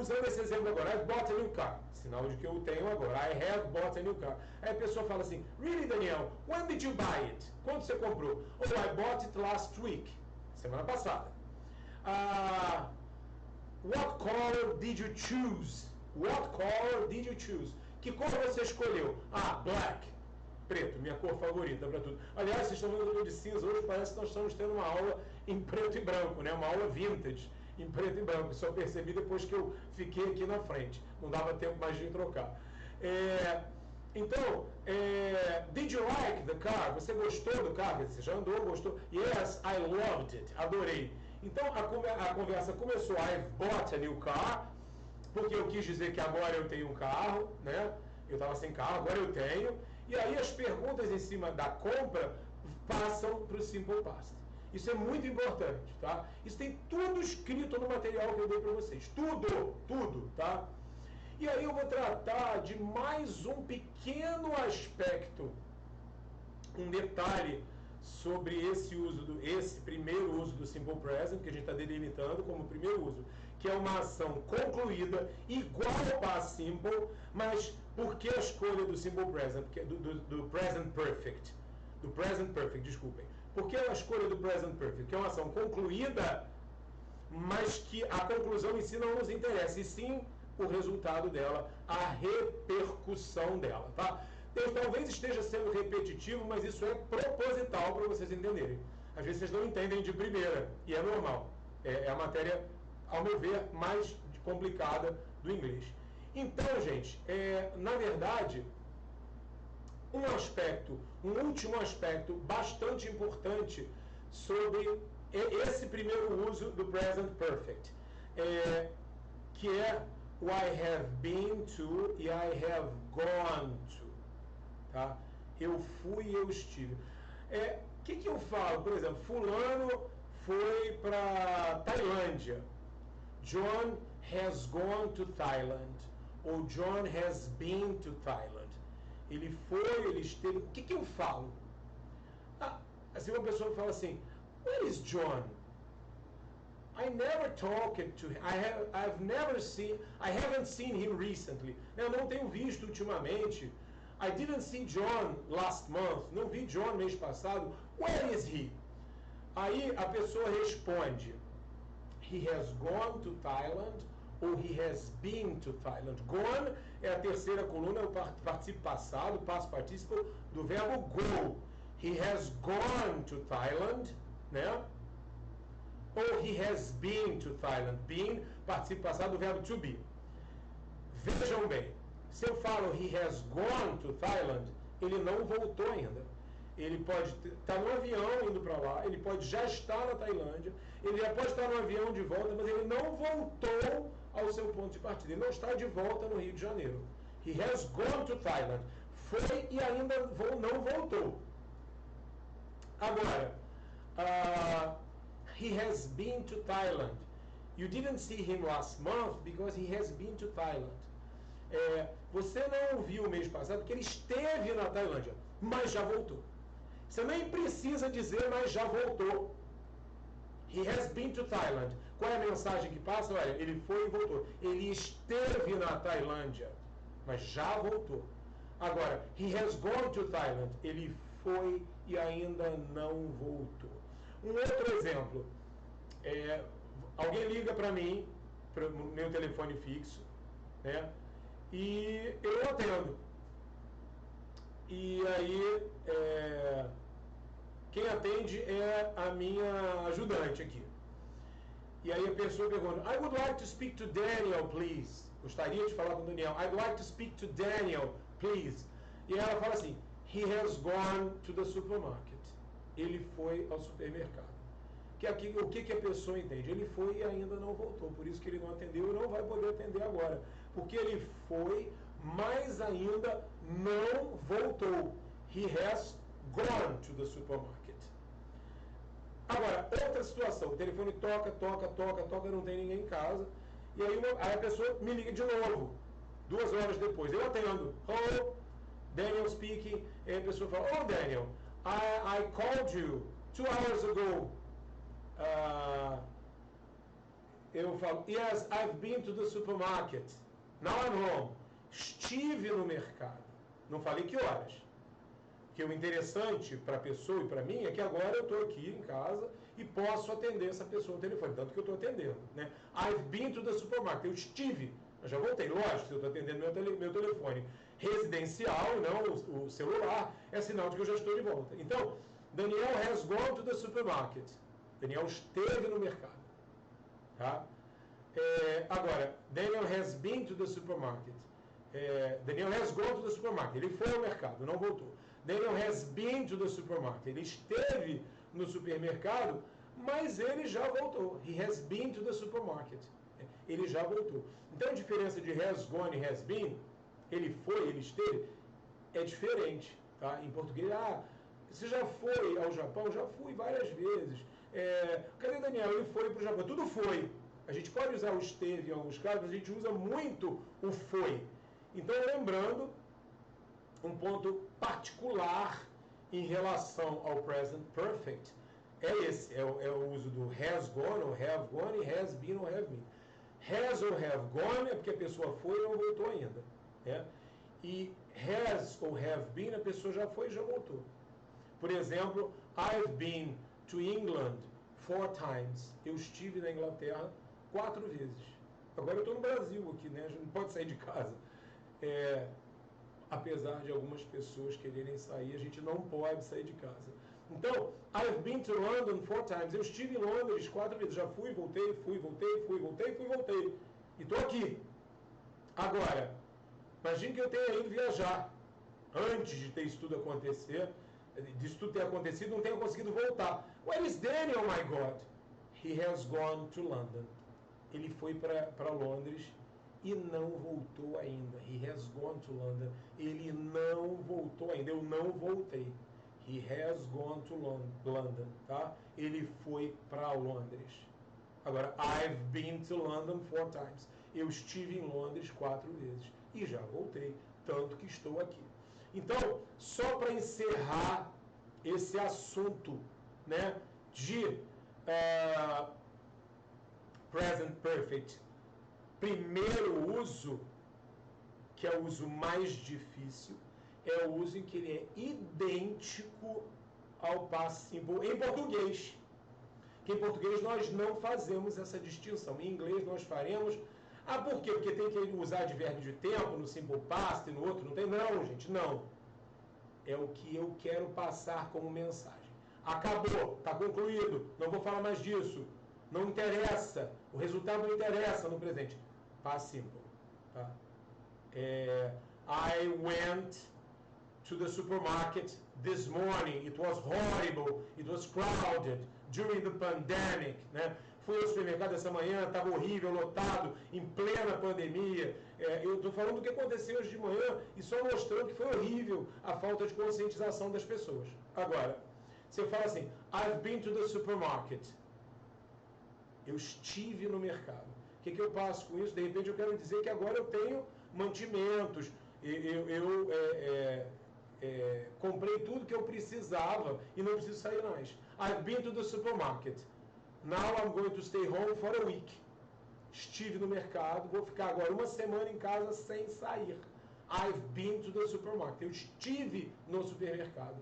usando esse exemplo agora, I bought a new car. Sinal de que eu tenho agora. I have bought a new car. Aí a pessoa fala assim, really, Daniel, when did you buy it? Quando você comprou? Oh, I bought it last week. Semana passada. What color did you choose? What color did you choose? Que cor você escolheu? Black. Preto, minha cor favorita para tudo. Aliás, vocês estão vendo de cinza. Hoje parece que nós estamos tendo uma aula em preto e branco, né? Uma aula vintage em preto e branco. Só percebi depois que eu fiquei aqui na frente. Não dava tempo mais de trocar. Então, did you like the car? Você gostou do carro? Você já andou, gostou? Yes, I loved it. Adorei. Então, a conversa começou. I've bought a new car. Porque eu quis dizer que agora eu tenho um carro, né? Eu estava sem carro, agora eu tenho. E aí as perguntas em cima da compra passam para o simple past. Isso é muito importante, tá? Isso tem tudo escrito no material que eu dei para vocês. Tudo, tá? E aí eu vou tratar de mais um pequeno aspecto, um detalhe sobre esse primeiro uso do Simple Present, que a gente está delimitando como primeiro uso, que é uma ação concluída, igual ao Past Simple, mas por que a escolha do Simple Present, do Present Perfect? Do Present Perfect, desculpem. Por que a escolha do Present Perfect? Que é uma ação concluída, mas que a conclusão em si não nos interessa, e sim o resultado dela, a repercussão dela, tá? Eu talvez esteja sendo repetitivo, mas isso é proposital para vocês entenderem. Às vezes vocês não entendem de primeira, e é normal. É a matéria, ao meu ver, mais complicada do inglês. Então, gente, na verdade, um último aspecto bastante importante sobre esse primeiro uso do Present Perfect, que é o I have been to e I have gone to. Tá? Eu fui e eu estive. O que eu falo? Por exemplo, fulano foi para Tailândia. John has gone to Thailand. Ou John has been to Thailand. Ele foi, ele esteve. O que eu falo? Assim, uma pessoa fala assim, where is John? I never talked to him. I haven't seen him recently. Eu não tenho visto ultimamente. I didn't see John last month. Não vi John mês passado. Where is he? Aí a pessoa responde, he has gone to Thailand ou he has been to Thailand. Gone é a terceira coluna, é o particípio passado, past participle do verbo go. He has gone to Thailand, né? Ou he has been to Thailand. Been, particípio passado do verbo to be. Vejam bem, se eu falo he has gone to Thailand, ele não voltou ainda. Ele pode estar no avião indo para lá, ele pode já estar na Tailândia, ele já pode estar no avião de volta, mas ele não voltou ao seu ponto de partida. Ele não está de volta no Rio de Janeiro. He has gone to Thailand. Foi e ainda não voltou. Agora, he has been to Thailand. You didn't see him last month because he has been to Thailand. Você não o viu o mês passado porque ele esteve na Tailândia, mas já voltou. Você nem precisa dizer, mas já voltou. He has been to Thailand. Qual é a mensagem que passa? Olha, ele foi e voltou. Ele esteve na Tailândia, mas já voltou. Agora, he has gone to Thailand. Ele foi e ainda não voltou. Um outro exemplo. Alguém liga para mim, para o meu telefone fixo, né? E eu atendo. E aí, quem atende é a minha ajudante aqui. E aí a pessoa pergunta, I would like to speak to Daniel, please. Gostaria de falar com o Daniel. I'd like to speak to Daniel, please. E ela fala assim, he has gone to the supermarket. Ele foi ao supermercado. O que a pessoa entende? Ele foi e ainda não voltou. Por isso que ele não atendeu e não vai poder atender agora. Porque ele foi, mas ainda não voltou. He has gone to the supermarket. Agora, outra situação. O telefone toca, não tem ninguém em casa. E aí a pessoa me liga de novo. 2 horas depois. Eu atendo. Hello, Daniel speaking. E a pessoa fala, oh Daniel, I called you 2 hours ago. Eu falo, yes, I've been to the supermarket. Now I'm home. Estive no mercado. Não falei que horas. Porque o interessante para a pessoa e para mim é que agora eu estou aqui em casa e posso atender essa pessoa no telefone. Tanto que eu estou atendendo. Né? I've been to the supermarket. Eu estive. Eu já voltei. Lógico, se eu estou atendendo meu telefone residencial, não o celular, é sinal de que eu já estou de volta. Então, Daniel has gone to the supermarket. Daniel esteve no mercado. Tá? Agora, Daniel has been to the supermarket. Daniel has gone to the supermarket. Ele foi ao mercado, não voltou. Daniel has been to the supermarket. Ele esteve no supermercado, mas ele já voltou. He has been to the supermarket. Ele já voltou. Então, a diferença de has gone e has been, ele foi, ele esteve, é diferente. Tá? Em português, você já foi ao Japão? Já fui várias vezes. Cadê Daniel? Ele foi para o Japão. Tudo foi. A gente pode usar o esteve em alguns casos, mas a gente usa muito o foi. Então, lembrando, um ponto particular em relação ao present perfect é esse, é o uso do has gone ou have gone, e has been ou have been. Has ou have gone é porque a pessoa foi e não voltou ainda. Né? E has ou have been, a pessoa já foi e já voltou. Por exemplo, I've been to England 4 times. Eu estive na Inglaterra 4 vezes. Agora eu estou no Brasil aqui, né? A gente não pode sair de casa. Apesar de algumas pessoas quererem sair, a gente não pode sair de casa. Então, I've been to London 4 times. Eu estive em Londres 4 vezes. Já fui, voltei, fui, voltei, fui, voltei, fui, voltei. E estou aqui. Agora, imagine que eu tenha ido viajar. Antes de ter isso tudo acontecer, disso tudo ter acontecido, não tenha conseguido voltar. Where is Daniel, my God? He has gone to London. Ele foi para Londres e não voltou ainda. He has gone to London. Ele não voltou ainda. Eu não voltei. He has gone to London, tá? Ele foi para Londres. Agora, I've been to London 4 times. Eu estive em Londres 4 vezes e já voltei, tanto que estou aqui. Então, só para encerrar esse assunto, né, de present perfect, primeiro uso, que é o uso mais difícil, é o uso em que ele é idêntico ao past simple em português. Que em português nós não fazemos essa distinção. Em inglês nós faremos. Ah, por quê? Porque tem que usar advérbio de tempo no simple past e no outro não tem? Não, gente, não. É o que eu quero passar como mensagem. Acabou, está concluído, não vou falar mais disso. Não interessa, o resultado não interessa no presente. Past simple. Tá? I went to the supermarket this morning. It was horrible. It was crowded during the pandemic. Né? Fui ao supermercado essa manhã, estava horrível, lotado, em plena pandemia. Eu estou falando do que aconteceu hoje de manhã e só mostrando que foi horrível a falta de conscientização das pessoas. Agora, você fala assim, I've been to the supermarket. Eu estive no mercado. O que eu passo com isso? De repente eu quero dizer que agora eu tenho mantimentos, comprei tudo que eu precisava e não preciso sair mais. I've been to the supermarket. Now I'm going to stay home for a week. Estive no mercado, vou ficar agora uma semana em casa sem sair. I've been to the supermarket. Eu estive no supermercado.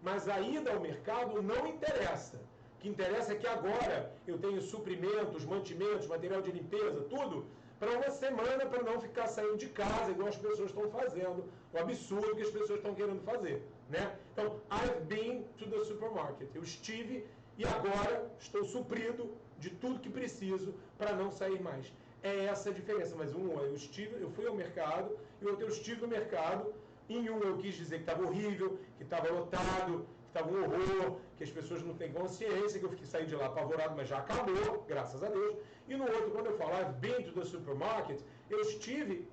Mas a ida ao mercado não interessa. O que interessa é que agora eu tenho suprimentos, mantimentos, material de limpeza, tudo, para uma semana, para não ficar saindo de casa, igual as pessoas estão fazendo, o absurdo que as pessoas estão querendo fazer, né? Então, I've been to the supermarket. Eu estive e agora estou suprido de tudo que preciso para não sair mais. É essa a diferença, mas eu fui ao mercado, e outro eu estive no mercado, em um eu quis dizer que estava horrível, que estava lotado, que estava um horror, que as pessoas não têm consciência, que eu saí de lá apavorado, mas já acabou, graças a Deus. E no outro, quando eu falo, I've been to the supermarket, eu estive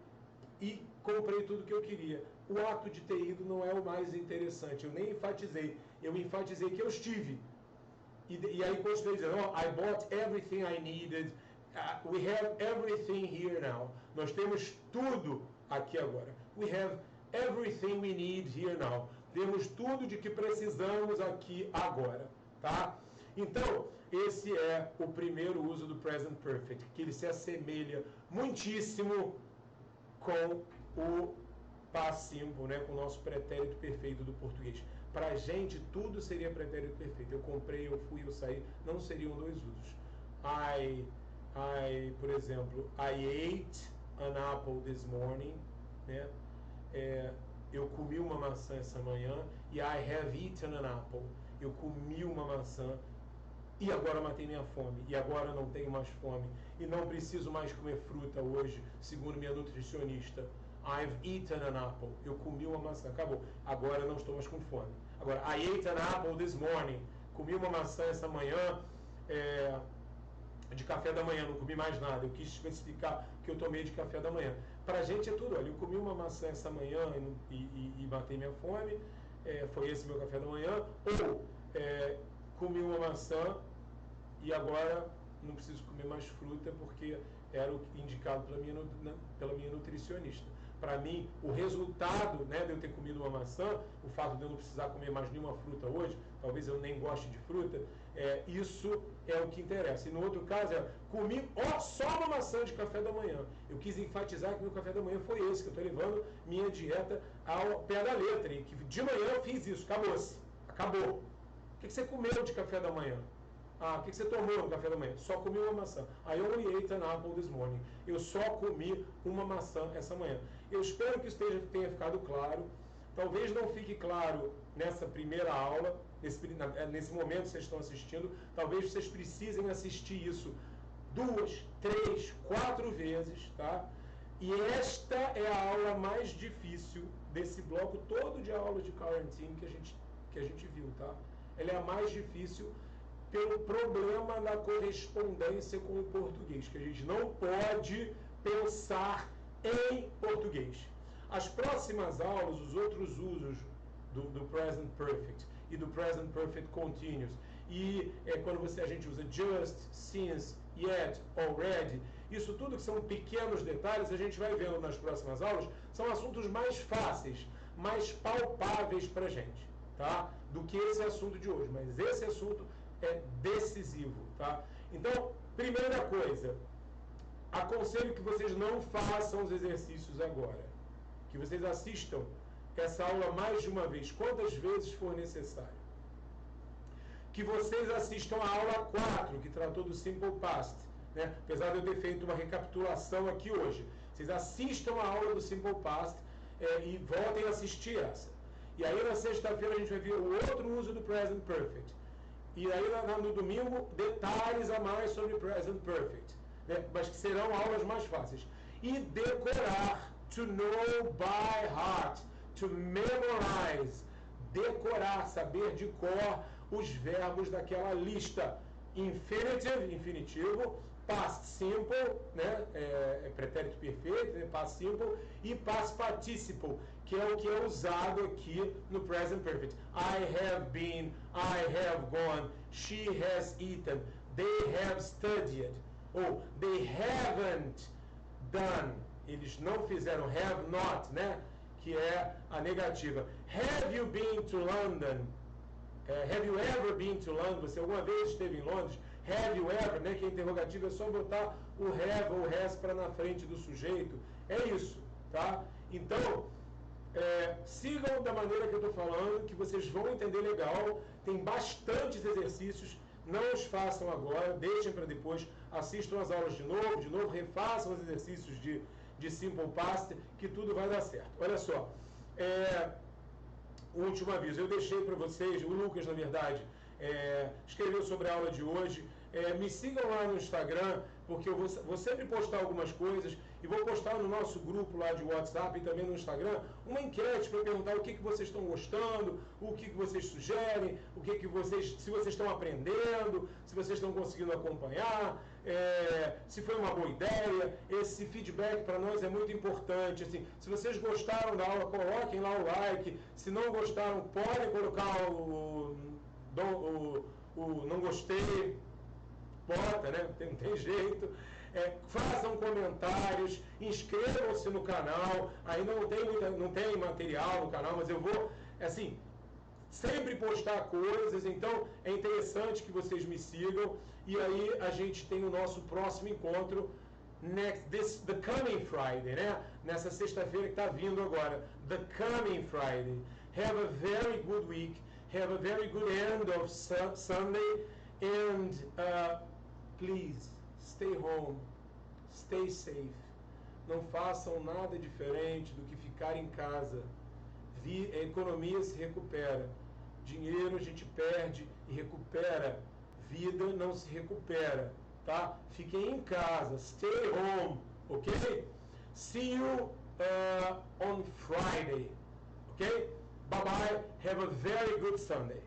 e comprei tudo que eu queria. O ato de ter ido não é o mais interessante, eu nem enfatizei. Eu enfatizei que eu estive. E aí continuei dizendo, I bought everything I needed, we have everything here now. Nós temos tudo aqui agora. We have everything we need here now. Temos tudo de que precisamos aqui agora, tá? Então, esse é o primeiro uso do present perfect, que ele se assemelha muitíssimo com o past simple, né, com o nosso pretérito perfeito do português. Para a gente, tudo seria pretérito perfeito. Eu comprei, eu fui, eu saí. Não seriam dois usos. Por exemplo, I ate an apple this morning, né? Eu comi uma maçã essa manhã. E I have eaten an apple. Eu comi uma maçã e agora matei minha fome. E agora não tenho mais fome. E não preciso mais comer fruta hoje, segundo minha nutricionista. I've eaten an apple. Eu comi uma maçã. Acabou. Agora não estou mais com fome. Agora, I ate an apple this morning. Comi uma maçã essa manhã. De café da manhã, não comi mais nada. Eu quis especificar o que eu tomei de café da manhã. Pra gente é tudo, olha, eu comi uma maçã essa manhã e matei minha fome, foi esse meu café da manhã, ou comi uma maçã e agora não preciso comer mais fruta porque era o indicado pela minha nutricionista. Para mim, o resultado, né, de eu ter comido uma maçã, o fato de eu não precisar comer mais nenhuma fruta hoje, talvez eu nem goste de fruta, isso é o que interessa. E no outro caso, comi só uma maçã de café da manhã. Eu quis enfatizar que meu café da manhã foi esse, que eu estou levando minha dieta ao pé da letra. E que de manhã eu fiz isso, acabou-se. Acabou. O que você comeu de café da manhã? O que você tomou no café da manhã? Só comi uma maçã. I only ate an apple this morning. Eu só comi uma maçã essa manhã. Eu espero que isso tenha ficado claro. Talvez não fique claro nessa primeira aula, nesse momento que vocês estão assistindo. Talvez vocês precisem assistir isso 2, 3, 4 vezes, tá? E esta é a aula mais difícil desse bloco todo de aulas de quarantine que a gente viu, tá? Ela é a mais difícil pelo problema da correspondência com o português, que a gente não pode pensar em português. As próximas aulas, os outros usos do Present Perfect e do Present Perfect Continuous, e quando a gente usa just, since, yet, already, isso tudo que são pequenos detalhes, a gente vai vendo nas próximas aulas, são assuntos mais fáceis, mais palpáveis para a gente, tá? Do que esse assunto de hoje, mas esse assunto é decisivo, tá? Então, primeira coisa, aconselho que vocês não façam os exercícios agora, que vocês assistam essa aula mais de uma vez, quantas vezes for necessário. Que vocês assistam a aula 4, que tratou do Simple Past, né? Apesar de eu ter feito uma recapitulação aqui hoje. Vocês assistam a aula do Simple Past e voltem a assistir essa. E aí na sexta-feira a gente vai ver o outro uso do Present Perfect. E aí no domingo, detalhes a mais sobre Present Perfect, né? Mas que serão aulas mais fáceis. E decorar, to know by heart, to memorize, decorar, saber de cor os verbos daquela lista. Infinitive, infinitivo, past simple, né? Pretérito perfeito, né? Past simple, e past participle, que é o que é usado aqui no Present Perfect. I have been, I have gone, she has eaten, they have studied, ou they haven't done, eles não fizeram, have not, né? Que é a negativa. Have you been to London? Have you ever been to London? Você alguma vez esteve em Londres? Have you ever, né? Que é interrogativo, é só botar o have ou has para na frente do sujeito. É isso, tá? Então, sigam da maneira que eu estou falando, que vocês vão entender legal. Tem bastantes exercícios, não os façam agora, deixem para depois, assistam as aulas de novo, refaçam os exercícios de Simple Past, que tudo vai dar certo. Olha só, o último aviso, eu deixei para vocês, o Lucas, na verdade, escreveu sobre a aula de hoje. Me sigam lá no Instagram, porque eu vou sempre postar algumas coisas e vou postar no nosso grupo lá de WhatsApp e também no Instagram uma enquete para perguntar o que vocês estão gostando, o que vocês sugerem, se vocês estão aprendendo, se vocês estão conseguindo acompanhar, se foi uma boa ideia. Esse feedback para nós é muito importante. Assim, se vocês gostaram da aula, coloquem lá o like. Se não gostaram, podem colocar o não gostei. Bota, né? Não tem jeito. Façam comentários, inscrevam-se no canal. Ainda não tem material no canal, mas eu vou, assim, sempre postar coisas. Então é interessante que vocês me sigam. E aí a gente tem o nosso próximo encontro the coming Friday, né? Nessa sexta-feira que está vindo agora. The coming Friday. Have a very good week. Have a very good end of Sunday. And please, stay home, stay safe. Não façam nada diferente do que ficar em casa. A economia se recupera. Dinheiro a gente perde e recupera. Vida não se recupera, tá? Fiquem em casa. Stay home, ok? See you on Friday, ok? Bye-bye. Have a very good Sunday.